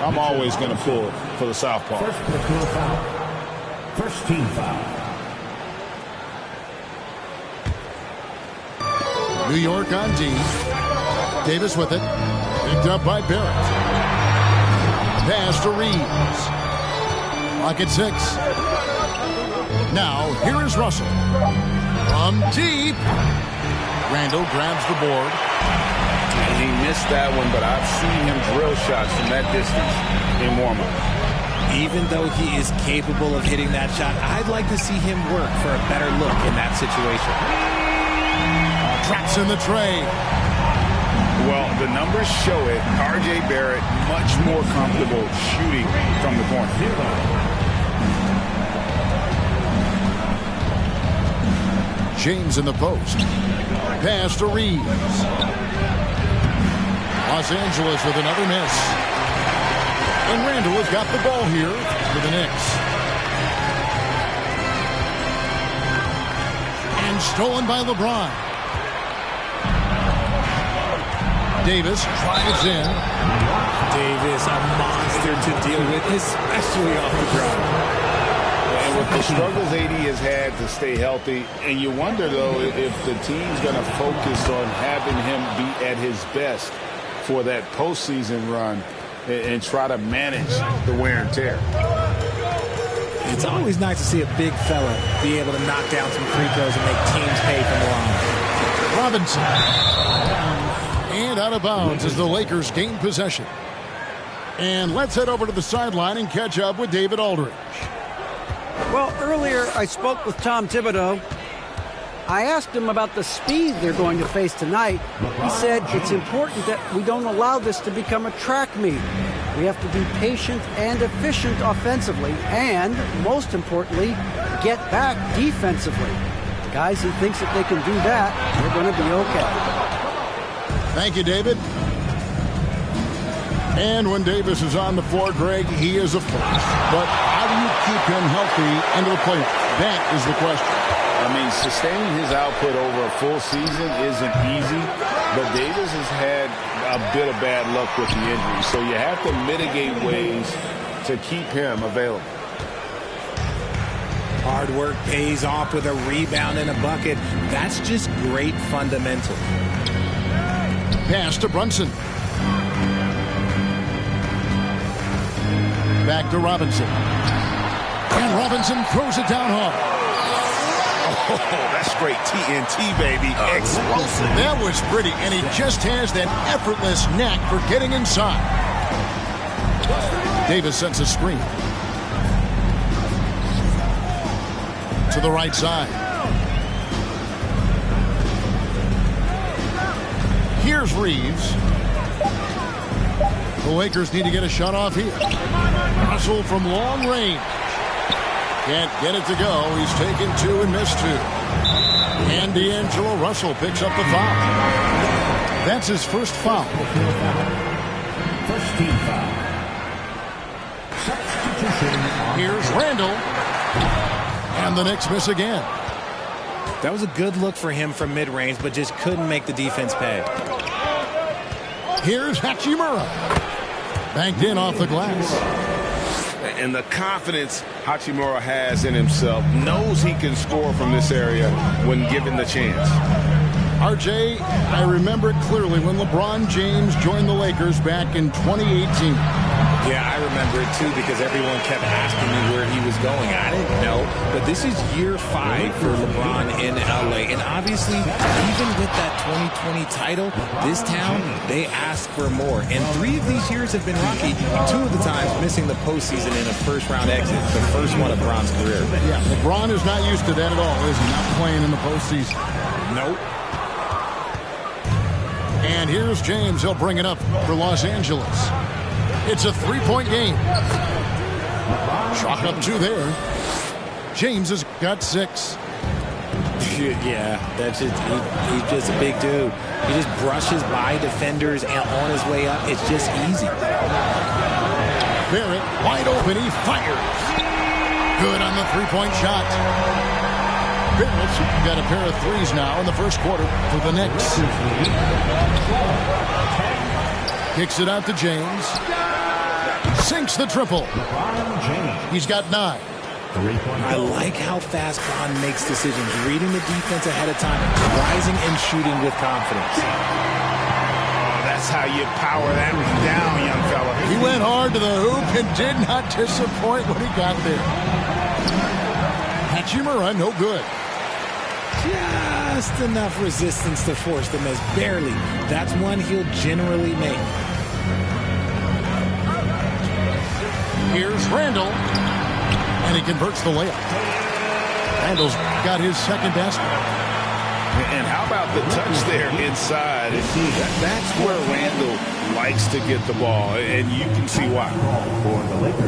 I'm always going to pull for the southpaw. First team foul. New York on D. Davis with it. Picked up by Barrett. Pass to Reeves. Clock at 6. Now, here is Russell. From deep. Randle grabs the board. And he missed that one, but I've seen him drill shots from that distance in warm-up. Even though he is capable of hitting that shot, I'd like to see him work for a better look in that situation. Traps in the tray. Well, the numbers show it. R.J. Barrett much more comfortable shooting from the corner. James in the post. Pass to Reeves. Los Angeles with another miss. And Randle has got the ball here for the Knicks. And stolen by LeBron. Davis drives in. Davis, a monster to deal with, especially off the ground. And with the struggles AD has had to stay healthy, and you wonder, though, if the team's going to focus on having him be at his best for that postseason run and try to manage the wear and tear. It's always nice to see a big fella be able to knock down some free throws and make teams pay from the line. Robinson. And out of bounds as the Lakers gain possession. And let's head over to the sideline and catch up with David Aldridge. Well, earlier I spoke with Tom Thibodeau. I asked him about the speed they're going to face tonight. He said it's important that we don't allow this to become a track meet. We have to be patient and efficient offensively, and most importantly, get back defensively. The guys who thinks that they can do that, they're going to be okay. Thank you, David. And when Davis is on the floor, Greg, he is a force. But how do you keep him healthy into the playoffs? That is the question. I mean, sustaining his output over a full season isn't easy, but Davis has had a bit of bad luck with the injury, so you have to mitigate ways to keep him available. Hard work pays off with a rebound and a bucket. That's just great fundamental. Pass to Brunson. Back to Robinson. And Robinson throws it down hard. Oh, that's great TNT, baby. Explosive. That was pretty, and he just has that effortless knack for getting inside. Davis sets a screen. to the right side. Here's Reeves. The Lakers need to get a shot off here. Russell from long range. Can't get it to go. He's taken 2 and missed 2. And D'Angelo Russell picks up the foul. That's his first foul. First team foul. Here's Randall. And the Knicks miss again. That was a good look for him from mid-range, but just couldn't make the defense pay. Here's Hachimura. Banked in off the glass. And the confidence Hachimura has in himself, knows he can score from this area when given the chance. RJ, I remember it clearly when LeBron James joined the Lakers back in 2018. Yeah, I remember it too because everyone kept asking me where he was going. I didn't know, but this is year 5 for LeBron in LA. And obviously, even with that 2020 title, this town, they asked for more. And 3 of these years have been rocky, 2 of the times missing the postseason in a first-round exit, the first one of LeBron's career. Yeah, LeBron is not used to that at all, is he? Not playing in the postseason. Nope. And here's James. He'll bring it up for Los Angeles. It's a 3-point game. Chalk up 2 there. James has got 6. Yeah, that's just, he's just a big dude. He just brushes by defenders and on his way up. It's just easy. Barrett wide open. He fires. Good on the 3-point shot. Barrett's got a pair of 3s now in the first quarter for the Knicks. Kicks it out to James. Sinks the triple. He's got 9. I like how fast Bron makes decisions, reading the defense ahead of time, rising and shooting with confidence. That's how you power that one down, young fella. He went hard to the hoop and did not disappoint when he got there. Hachimura, no good. Just enough resistance to force the miss. Barely. That's one he'll generally make. Here's Randall. And he converts the layup. Randall's got his second basket. And how about the touch there inside? That's where Randall likes to get the ball, and you can see why.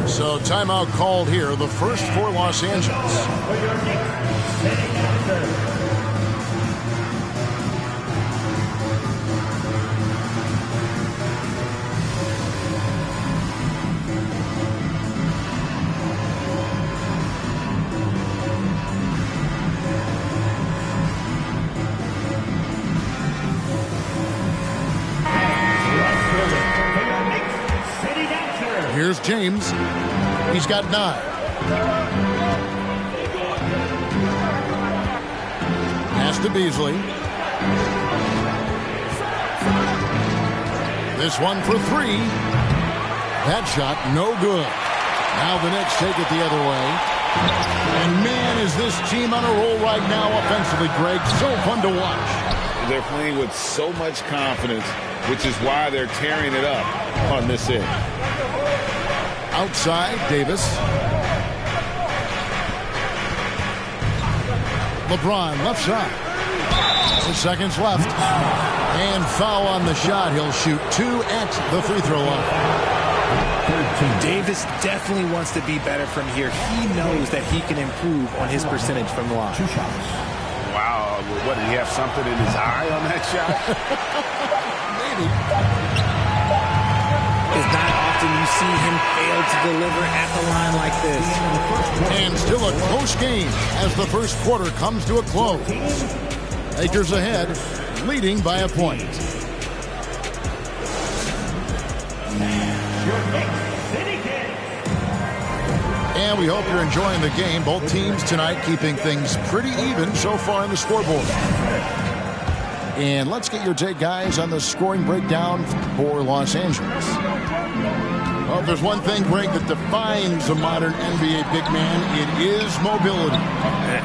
So timeout called here, the first for Los Angeles. Here's James. He's got 9. Pass to Beasley. This one for 3. That shot no good. Now the Knicks take it the other way. And man, is this team on a roll right now offensively, Greg. So fun to watch. They're playing with so much confidence, which is why they're tearing it up on this end. Outside, Davis. LeBron, left side. 2 seconds left. And foul on the shot. He'll shoot 2 at the free throw line. Davis definitely wants to be better from here. He knows that he can improve on his percentage from the line. Wow, what, did he have something in his eye on that shot? Maybe. It's not often you see him fail to deliver at the line like this. And still a close game as the first quarter comes to a close. Lakers ahead, leading by a point. And we hope you're enjoying the game. Both teams tonight keeping things pretty even so far on the scoreboard. And let's get your take, guys, on the scoring breakdown for Los Angeles. Well, if there's one thing, Greg, that defines a modern NBA big man, it is mobility.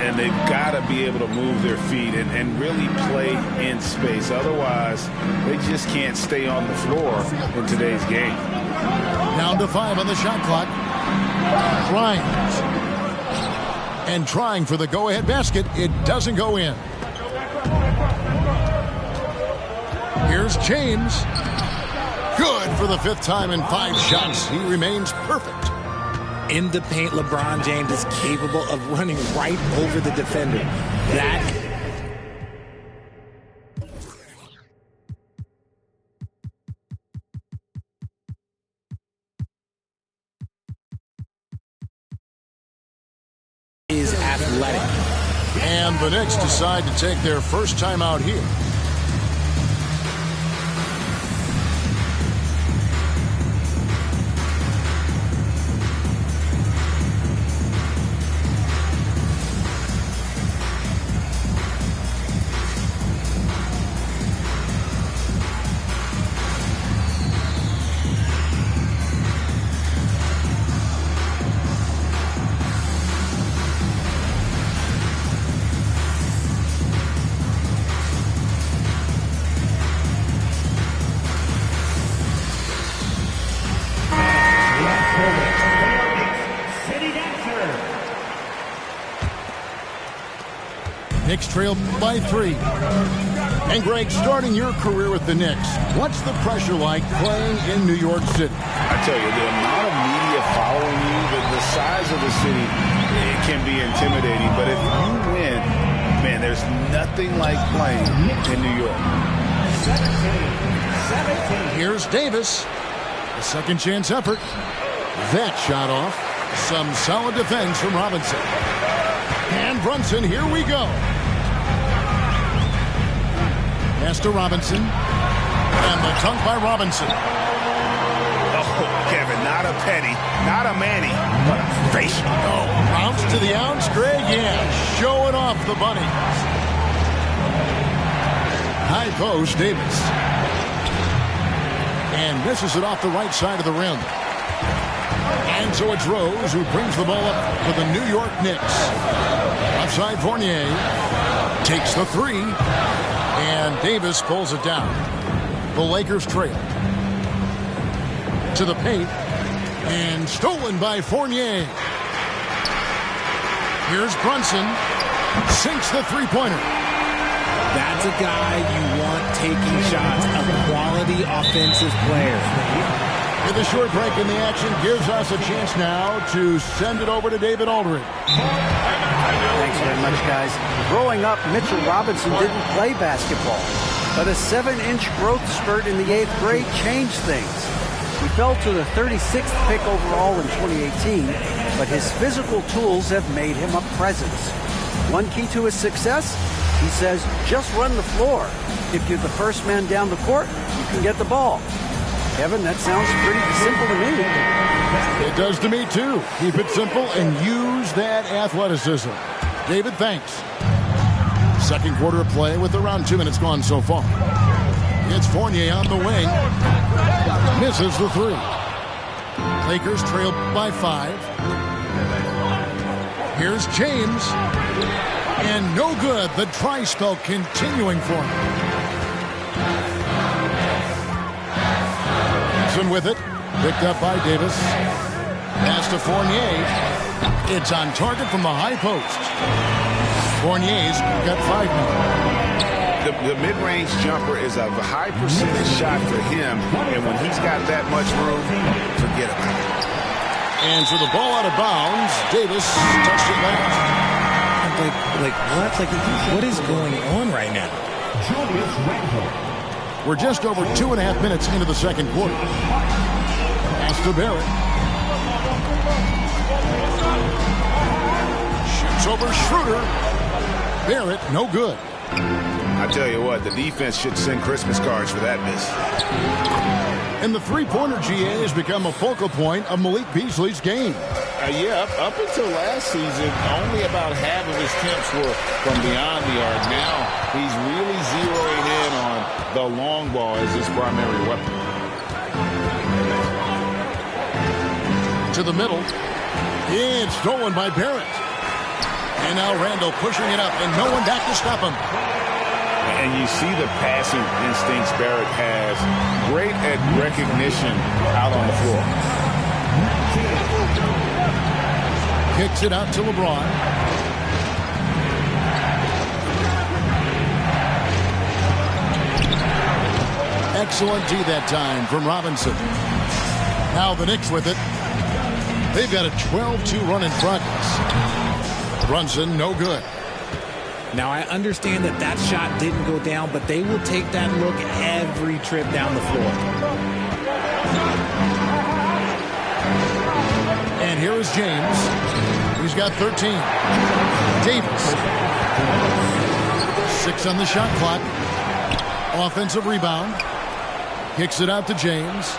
And they've got to be able to move their feet and really play in space. Otherwise, they just can't stay on the floor in today's game. Down to 5 on the shot clock. Bryant. And trying for the go-ahead basket. It doesn't go in. Here's James. Good for the 5th time in 5 shots. He remains perfect. In the paint, LeBron James is capable of running right over the defender. That is athletic. And the Knicks decide to take their first time out here. Knicks trail by 3. And Greg, starting your career with the Knicks, what's the pressure like playing in New York City? I tell you, the amount of media following you, the size of the city, it can be intimidating. But if you win, man, there's nothing like playing in New York. 17. Here's Davis. A second chance effort. That shot off. Some solid defense from Robinson. And Brunson, here we go. Pass to Robinson. And the dunk by Robinson. Oh, Kevin, not a Petty, not a Manny, but a face. Oh, bounce to the ounce, Greg. Yeah, showing off the bunny. High post, Davis. And misses it off the right side of the rim. And so it's Rose who brings the ball up for the New York Knicks. Outside Fournier takes the 3, and Davis pulls it down. The Lakers trail to the paint, and stolen by Fournier. Here's Brunson, sinks the 3-pointer. That's a guy you want taking shots, a quality offensive player. With a short break in the action, gives us a chance now to send it over to David Aldridge. Thanks very much, guys. Growing up, Mitchell Robinson didn't play basketball, but a 7-inch growth spurt in the 8th grade changed things. He fell to the 36th pick overall in 2018, but his physical tools have made him a presence. One key to his success, he says, just run the floor. If you're the first man down the court, you can get the ball. Kevin, that sounds pretty simple to me. It does to me, too. Keep it simple and use that athleticism. David, thanks. Second quarter of play with around 2 minutes gone so far. It's Fournier on the wing. Misses the 3. Lakers trail by 5. Here's James. And no good. The try spell continuing for him. With it, picked up by Davis. Pass to Fournier. It's on target from the high post. Fournier's got 5 now. The mid-range jumper is a high percentage shot for him, and when he's got that much room, forget about it. And so the ball out of bounds. Davis touched it last. What is going on right now? Julius Randle. We're just over 2.5 minutes into the second quarter. Pass to Barrett. Shoots over Schroeder. Barrett, no good. I tell you what, the defense should send Christmas cards for that miss. And the three-pointer, GA, has become a focal point of Malik Beasley's game. Yeah, up until last season, only about half of his attempts were from beyond the arc. Now he's really zeroing in on the long ball as his primary weapon. To the middle. It's stolen by Barrett. And now Randle pushing it up, and no one back to stop him. And you see the passing instincts Barrett has. Great at recognition out on the floor. Kicks it out to LeBron. Excellent D that time from Robinson. Now the Knicks with it. They've got a 12-2 run in progress. Brunson, no good. Now, I understand that that shot didn't go down, but they will take that look every trip down the floor. And here is James. He's got 13. Davis. 6 on the shot clock. Offensive rebound. Kicks it out to James.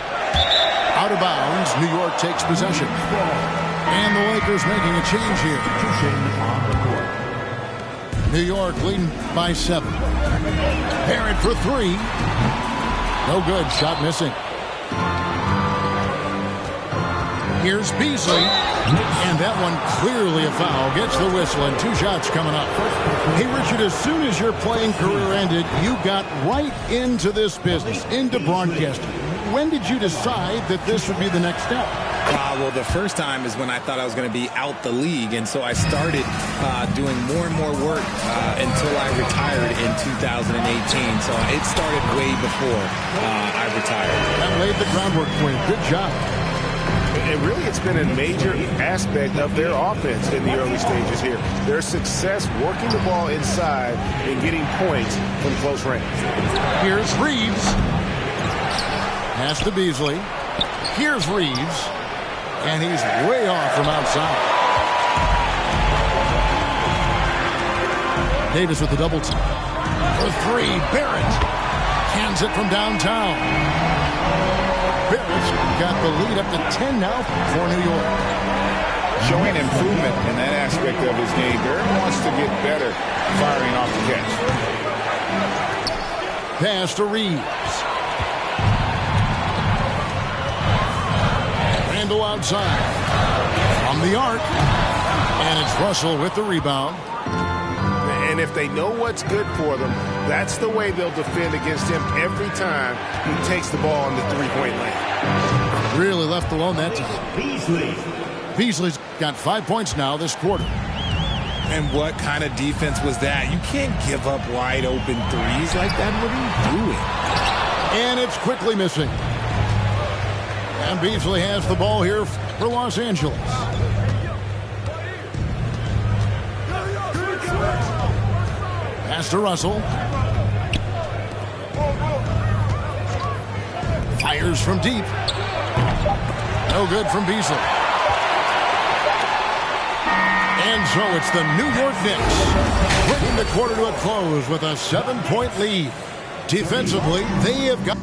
Out of bounds. New York takes possession. And the Lakers making a change here. New York leading by 7. Barrett for 3. No good. Shot missing. Here's Beasley. And that one clearly a foul. Gets the whistle and 2 shots coming up. Hey, Richard, as soon as your playing career ended, you got right into this business, into broadcasting. When did you decide that this would be the next step? Well, the first time is when I thought I was going to be out the league, and so I started doing more and more work until I retired in 2018. So it started way before I retired. That laid the groundwork for you. Good job. And really, it's been a major aspect of their offense in the early stages here. Their success working the ball inside and getting points from close range. Here's Reeves. Pass to Beasley. Here's Reeves. And he's way off from outside. Davis with the double team. For 3, Barrett. Hands it from downtown. Barrett's got the lead up to 10 now for New York. Showing improvement in that aspect of his game. Barrett wants to get better firing off the catch. Pass to Reeves. Randall outside. From the arc. And it's Russell with the rebound. And if they know what's good for them, that's the way they'll defend against him every time he takes the ball in the three-point lane. Really left alone that time. Beasley's got 5 points now this quarter. And what kind of defense was that? You can't give up wide open threes like that. What are you doing? And it's quickly missing. And Beasley has the ball here for Los Angeles. Pass to Russell. Fires from deep. No good from Beasley. And so it's the New York Knicks bringing the quarter to a close with a 7-point lead. Defensively, they have got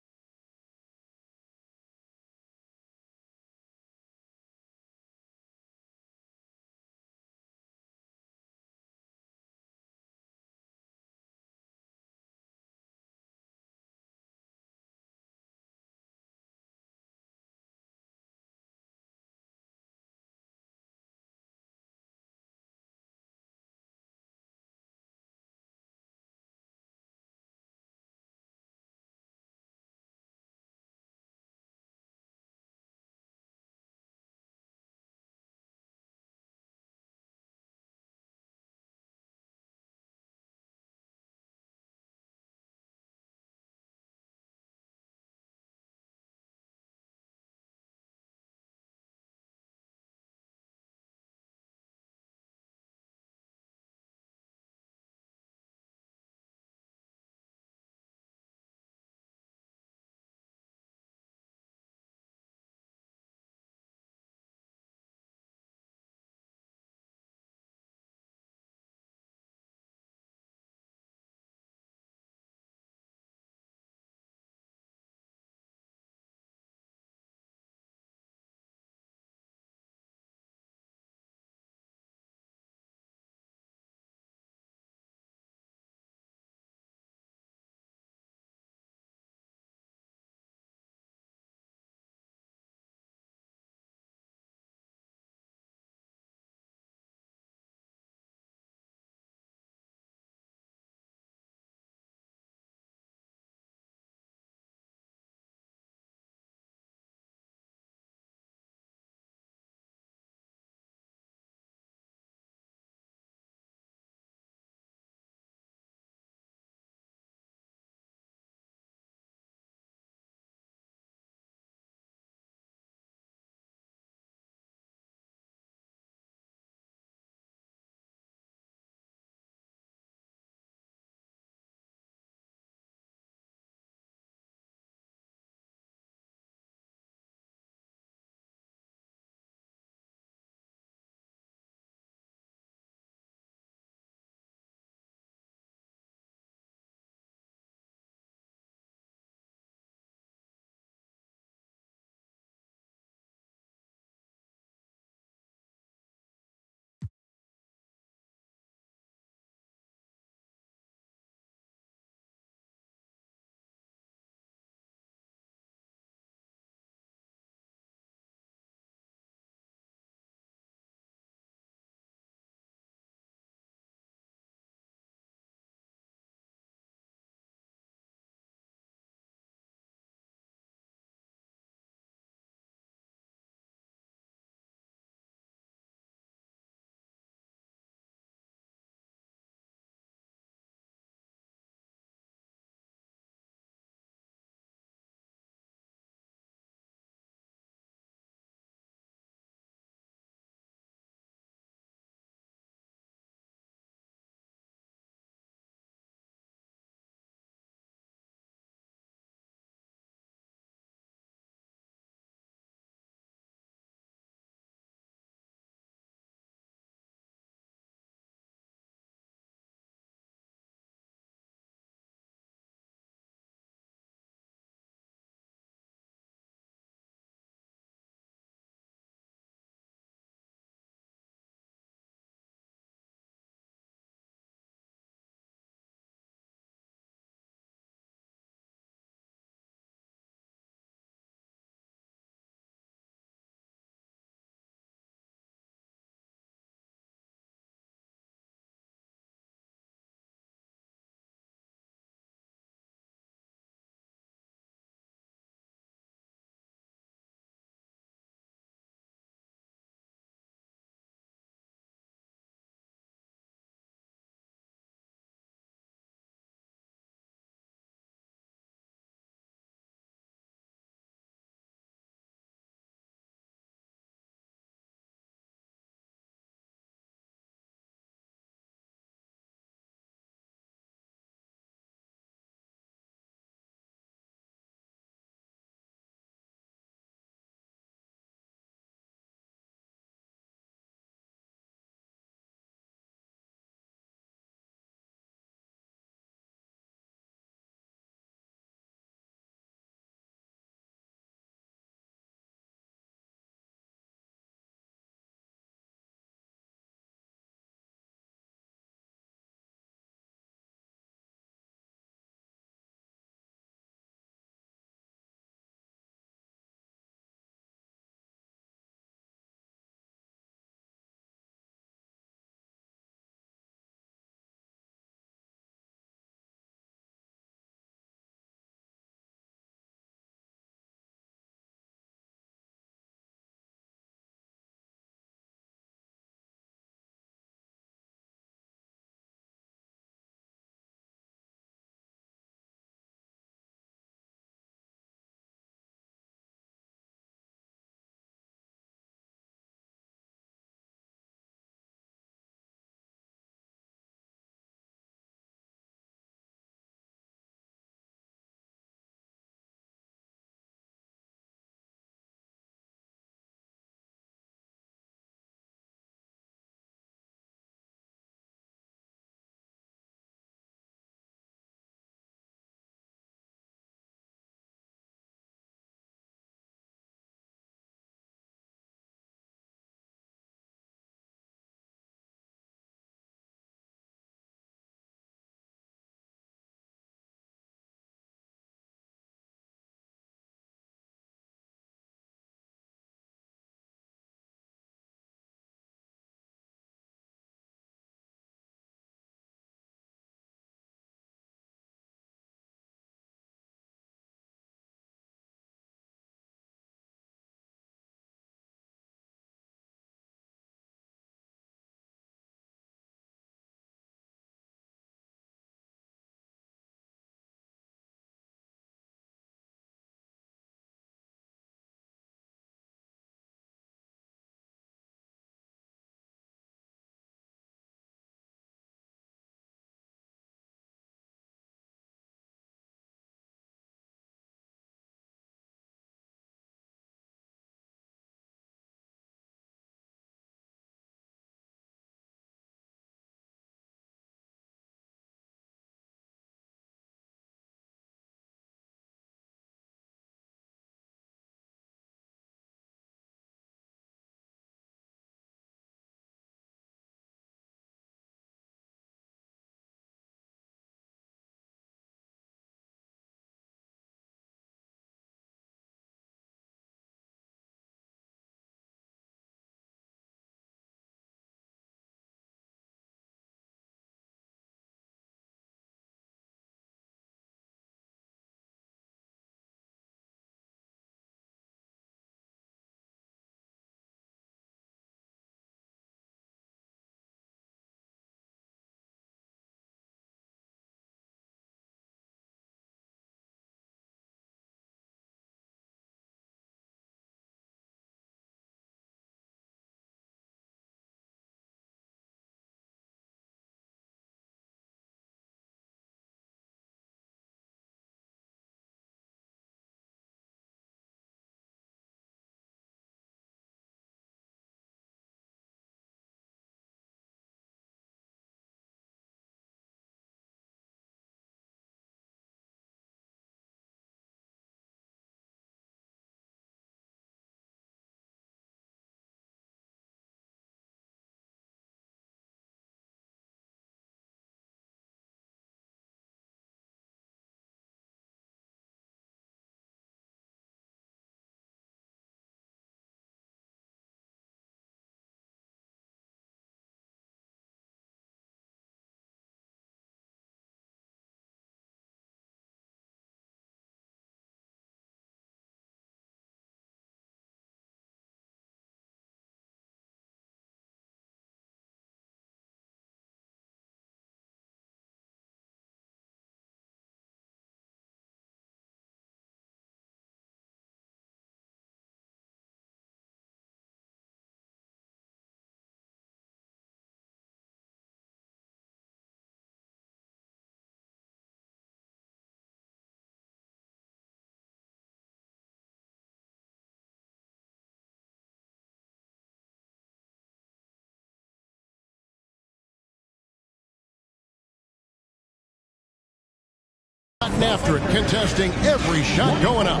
Gotten after it, contesting every shot going up.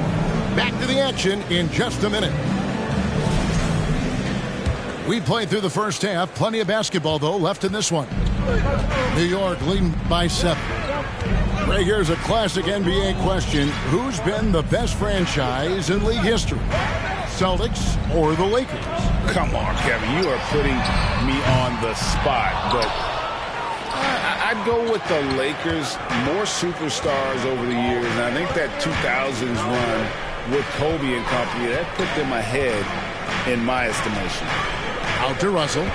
Back to the action in just a minute. We played through the first half. Plenty of basketball, though, left in this one. New York leading by 7. Ray, here's a classic NBA question. Who's been the best franchise in league history? Celtics or the Lakers? Come on, Kevin. You are putting me on the spot, but I'd go with the Lakers. More superstars over the years, and I think that 2000s run with Kobe and company, that put them ahead in my estimation. Out to Russell.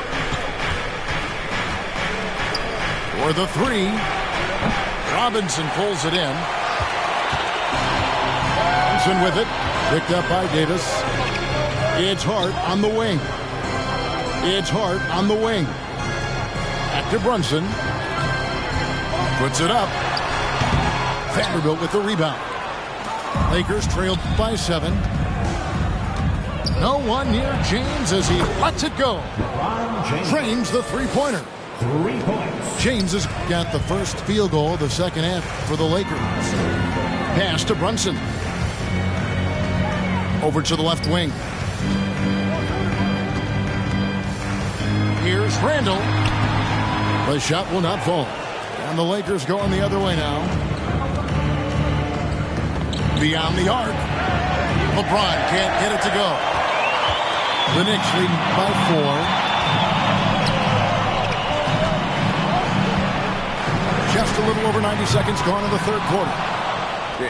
For the 3. Robinson pulls it in. Robinson with it. Picked up by Davis. It's Hart on the wing. It's Hart on the wing. Back to Brunson. Puts it up. Vanderbilt with the rebound. Lakers trailed by 7. No one near James as he lets it go. James the three-pointer. 3 points. James has got the first field goal of the second half for the Lakers. Pass to Brunson. Over to the left wing. Here's Randall. The shot will not fall. And the Lakers going the other way now. Beyond the arc. LeBron can't get it to go. The Knicks leading by 4. Just a little over 90 seconds gone in the third quarter.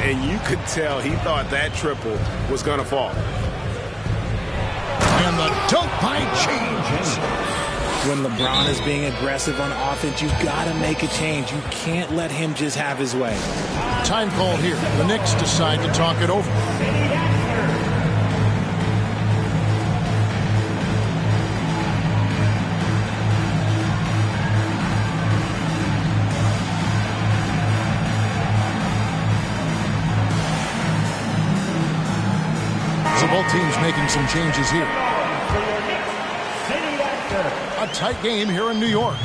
And you could tell he thought that triple was going to fall. And the dunk by James. When LeBron is being aggressive on offense, you've got to make a change. You can't let him just have his way. Time call here. The Knicks decide to talk it over. So both teams making some changes here. A tight game here in New York.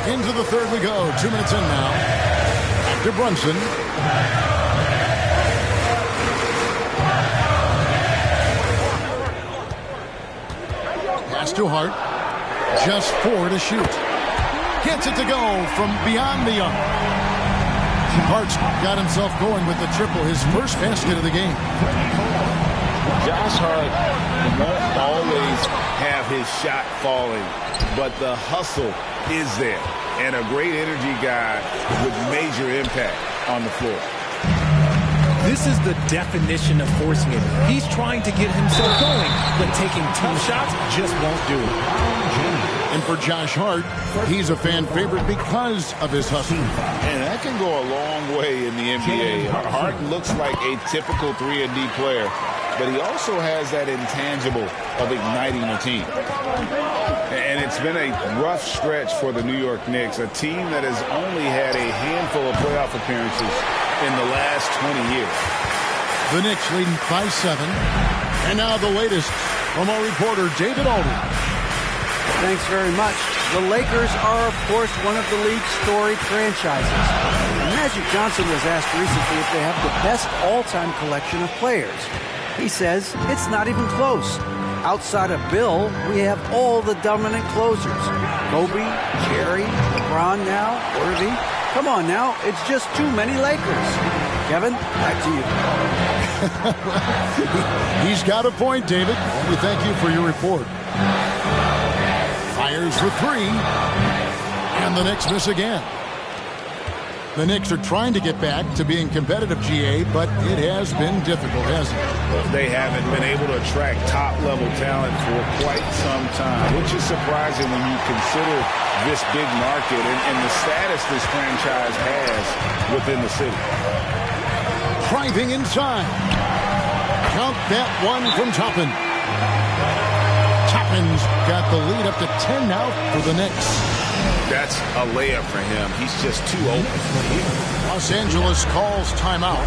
Into the third we go. 2 minutes in now. To Brunson. Pass to Hart. Just 4 to shoot. Gets it to go from beyond the arc. Hart's got himself going with the triple, his first basket of the game. Josh Hart won't always have his shot falling, but the hustle is there. And a great energy guy with major impact on the floor. This is the definition of forcing it. He's trying to get himself going, but taking tough shots just won't do it. And for Josh Hart, he's a fan favorite because of his hustle. And that can go a long way in the NBA. Hart looks like a typical 3-and-D player, but he also has that intangible of igniting a team. And it's been a rough stretch for the New York Knicks, a team that has only had a handful of playoff appearances in the last 20 years. The Knicks leading by 7. And now the latest from our reporter, David Aldridge. Thanks very much. The Lakers are, of course, one of the league's storied franchises. Magic Johnson was asked recently if they have the best all-time collection of players. He says it's not even close. Outside of Bill, we have all the dominant closers. Kobe, Jerry, LeBron now, Irving. Come on now, it's just too many Lakers. Kevin, back to you. He's got a point, David. We thank you for your report. Fires for 3. And the Knicks miss again. The Knicks are trying to get back to being competitive, GA, but it has been difficult, hasn't it? They haven't been able to attract top-level talent for quite some time, which is surprising when you consider this big market and the status this franchise has within the city. Driving inside. Count that one from Toppin. Toppin's got the lead up to 10 now for the Knicks. That's a layup for him. He's just too open. Los Angeles calls timeout.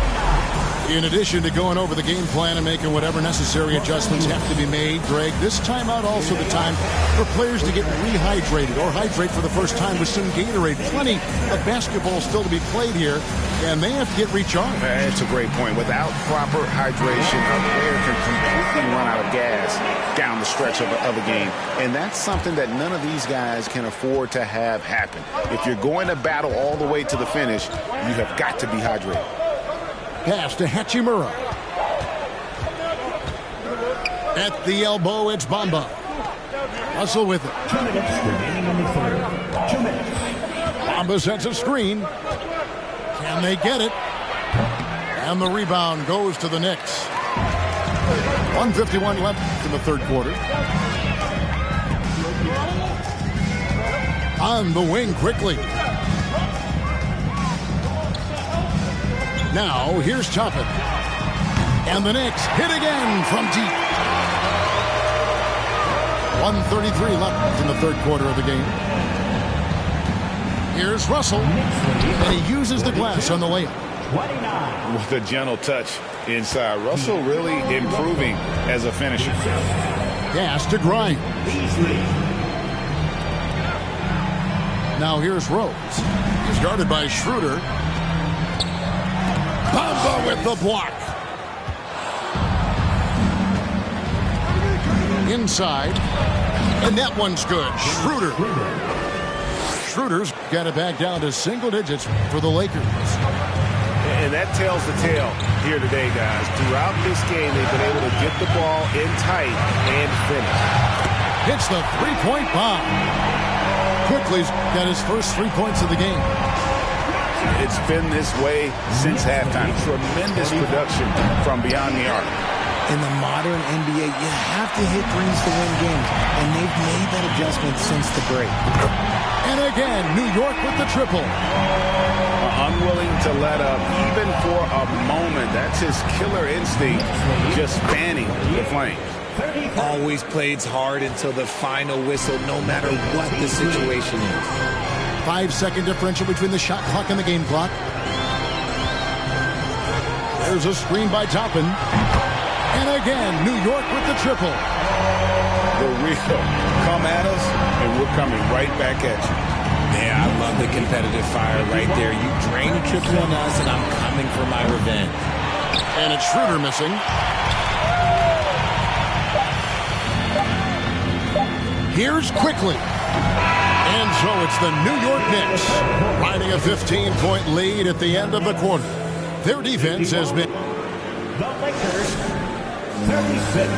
In addition to going over the game plan and making whatever necessary adjustments have to be made, Greg, this timeout also the time for players to get rehydrated or hydrate for the first time with some Gatorade. Plenty of basketball still to be played here, and they have to get recharged. That's a great point. Without proper hydration, a player can completely run out of gas down the stretch of a game, and that's something that none of these guys can afford to have happen. If you're going to battle all the way to the finish, you have got to be hydrated. Pass to Hachimura. At the elbow, it's Bamba. Russell with it. 2 minutes remaining in the third. 2 minutes. Bamba sets a screen. Can they get it? And the rebound goes to the Knicks. 1:51 left in the third quarter. On the wing quickly. Now, here's Toppin. And the Knicks hit again from deep. 1:33 left in the third quarter of the game. Here's Russell. And he uses the glass on the layup. With a gentle touch inside. Russell really improving as a finisher. Pass to Grimes. Now here's Rose. He's guarded by Schroeder. Bamba with the block. Inside. And that one's good. Schroeder. Schroeder's got it back down to single digits for the Lakers. And that tells the tale here today, guys. Throughout this game, they've been able to get the ball in tight and finish. Hits the three-point bomb. Quickly's got his first 3 points of the game. It's been this way since halftime. Tremendous production from beyond the arc. In the modern NBA, you have to hit threes to win games, and they've made that adjustment since the break. And again, New York with the triple. Unwilling to let up, even for a moment. That's his killer instinct, just fanning the Flames. Always plays hard until the final whistle, no matter what the situation is. 5-second differential between the shot clock and the game clock. There's a screen by Toppin. And again, New York with the triple. The Rico, come at us, and we're coming right back at you. Yeah, I love the competitive fire right there. You drain a triple on us, and I'm coming for my revenge. And it's Schroeder missing. Here's Quickly. And so it's the New York Knicks riding a 15-point lead at the end of the quarter. Their defense has been... The Lakers, 36.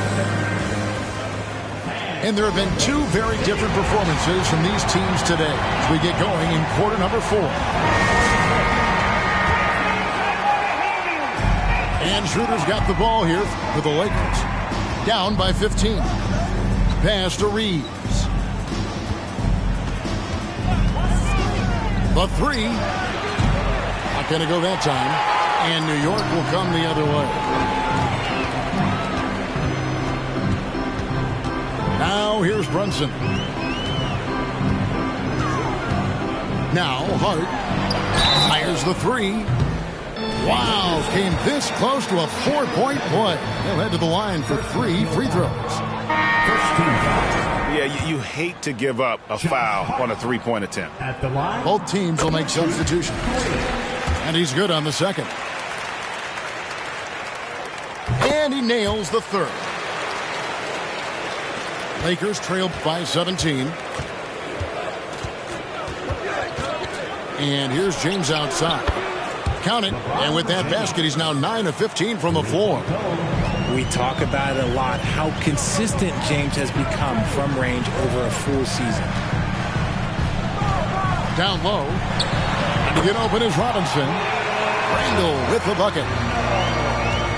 And there have been two very different performances from these teams today as we get going in quarter number 4. And Schroeder's got the ball here for the Lakers. Down by 15. Pass to Reeves. The three. Not going to go that time. And New York will come the other way. Now here's Brunson. Now Hart fires the three. Wow, came this close to a 4-point play. They'll head to the line for 3 free throws. Yeah, you hate to give up a foul on a three-point attempt. At the line. Both teams will make substitutions. And he's good on the second. And he nails the third. Lakers trail by 17. And here's James outside. Count it. And with that basket, he's now 9 of 15 from the floor. We talk about it a lot, how consistent James has become from range over a full season. Down low. And to get open is Robinson. Randall with the bucket.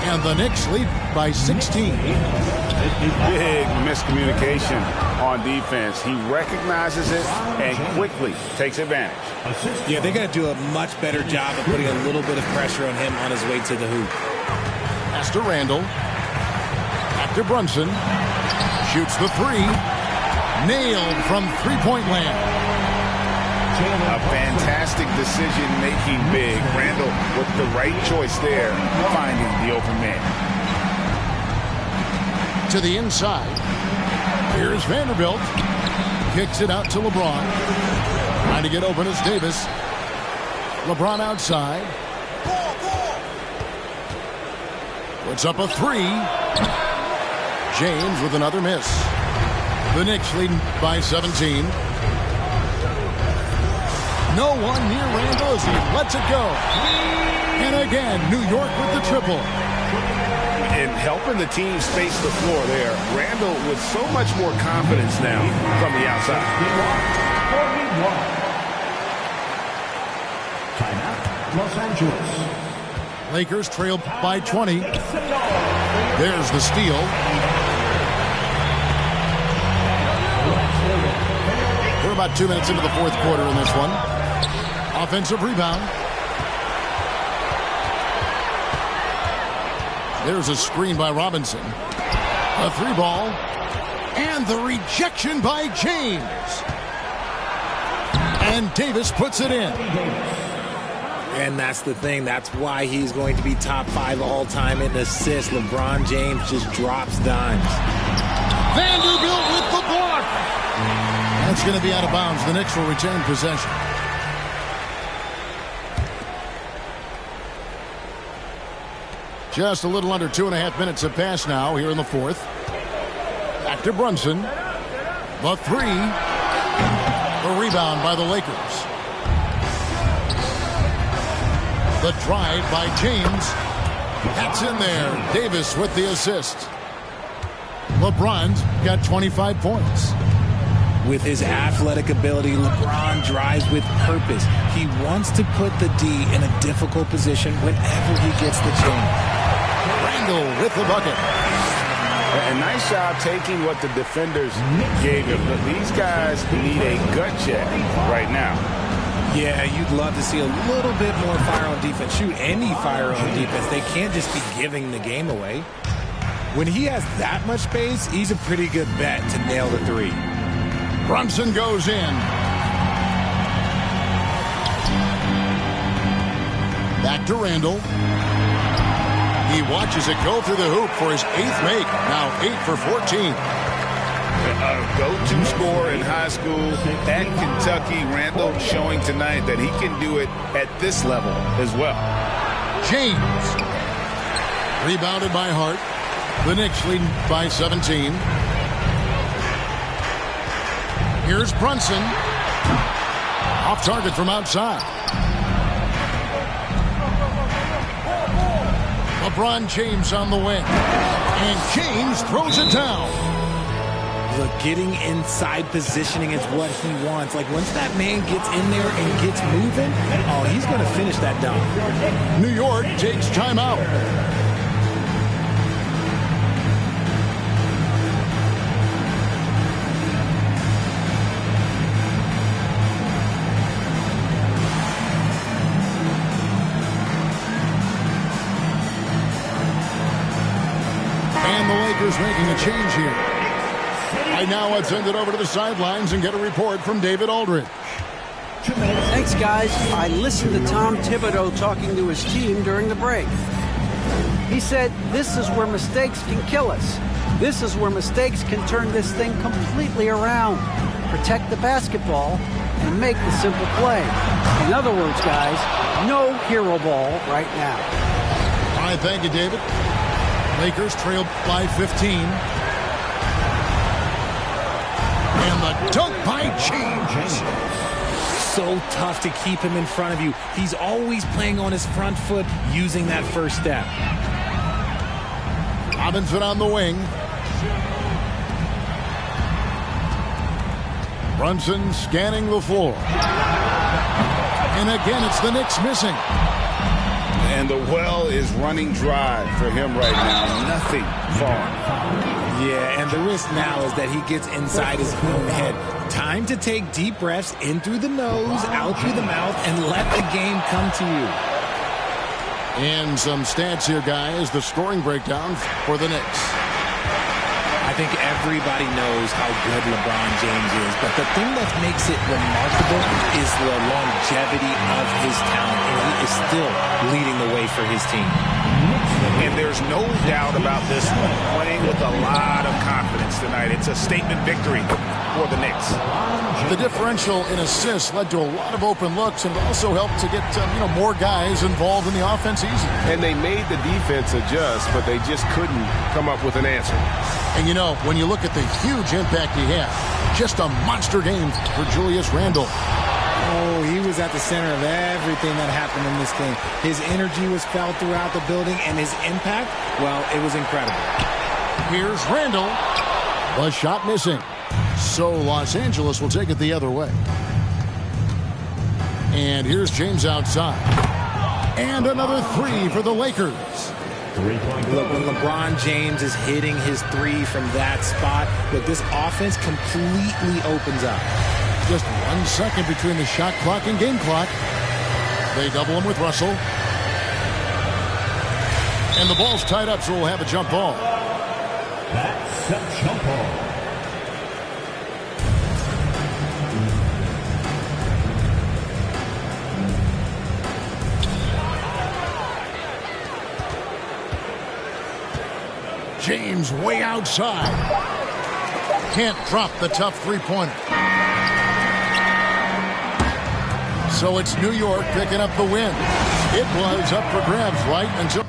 And the Knicks lead by 16. Big miscommunication on defense. He recognizes it and quickly takes advantage. Yeah, they got to do a much better job of putting a little bit of pressure on him on his way to the hoop. Pass to Randall. Back to Brunson. Shoots the three. Nailed from three-point land. A fantastic decision-making big. Randall with the right choice there, finding the open man. To the inside. Here's Vanderbilt. Kicks it out to LeBron. Trying to get open is Davis. LeBron outside. Puts up a three. James with another miss. The Knicks leading by 17. No one near Randall as he lets it go. And again, New York with the triple. And helping the team space the floor there. Randall with so much more confidence now from the outside. Timeout, Los Angeles. Lakers trail by 20. There's the steal. We're about 2 minutes into the fourth quarter in this one. Offensive rebound. There's a screen by Robinson. A three ball. And the rejection by James. And Davis puts it in. And that's the thing. That's why he's going to be top 5 all-time in assists. LeBron James just drops dimes. Vanderbilt with the block. That's going to be out of bounds. The Knicks will retain possession. Just a little under 2.5 minutes have passed now here in the fourth. Back to Brunson. The three. The rebound by the Lakers. The drive by James. That's in there. Davis with the assist. LeBron's got 25 points. With his athletic ability, LeBron drives with purpose. He wants to put the D in a difficult position whenever he gets the chance. Randall with the bucket. A nice job taking what the defenders gave him. But these guys need a gut check right now. Yeah, you'd love to see a little bit more fire on defense. Shoot, any fire on defense. They can't just be giving the game away. When he has that much space, he's a pretty good bet to nail the three. Brunson goes in. Back to Randall. He watches it go through the hoop for his 8th make. Now 8 for 14. A go-to scorer in high school at Kentucky. Randall showing tonight that he can do it at this level as well. James. Rebounded by Hart. The Knicks leading by 17. Here's Brunson. Off target from outside. LeBron James on the wing. And James throws it down. Look, getting inside positioning is what he wants. Like, once that man gets in there and gets moving, oh, he's going to finish that dunk. New York takes timeout. And the Lakers making a change here. Right now, let's send it over to the sidelines and get a report from David Aldridge. Thanks, guys. I listened to Tom Thibodeau talking to his team during the break. He said, this is where mistakes can kill us. This is where mistakes can turn this thing completely around. Protect the basketball and make the simple play. In other words, guys, no hero ball right now. All right, thank you, David. Lakers trail by 15. And the dunk by James. So tough to keep him in front of you. He's always playing on his front foot, using that first step. Robinson on the wing. Brunson scanning the floor. And again, it's the Knicks missing. And the well is running dry for him right now. Nothing falling. Yeah, and the risk now is that he gets inside his own head. Time to take deep breaths in through the nose, out through the mouth, and let the game come to you. And some stats here, guys. The scoring breakdown for the Knicks. I think everybody knows how good LeBron James is, but the thing that makes it remarkable is the longevity of his talent, and he is still leading the way for his team. And there's no doubt about this one. Playing with a lot of confidence tonight. It's a statement victory for the Knicks. The differential in assists led to a lot of open looks and also helped to get more guys involved in the offense easy. And they made the defense adjust, but they just couldn't come up with an answer. And when you look at the huge impact he had, just a monster game for Julius Randle. Oh, he was at the center of everything that happened in this game. His energy was felt throughout the building, and his impact, well, it was incredible. Here's Randle. A shot missing. So Los Angeles will take it the other way. And here's James outside. And another three for the Lakers. Look, when LeBron James is hitting his three from that spot, look, this offense completely opens up. Just 1 second between the shot clock and game clock. They double him with Russell. And the ball's tied up, so we'll have a jump ball. That's a jump ball. James way outside. Can't drop the tough three-pointer. So it's New York picking up the win. It was up for grabs right until...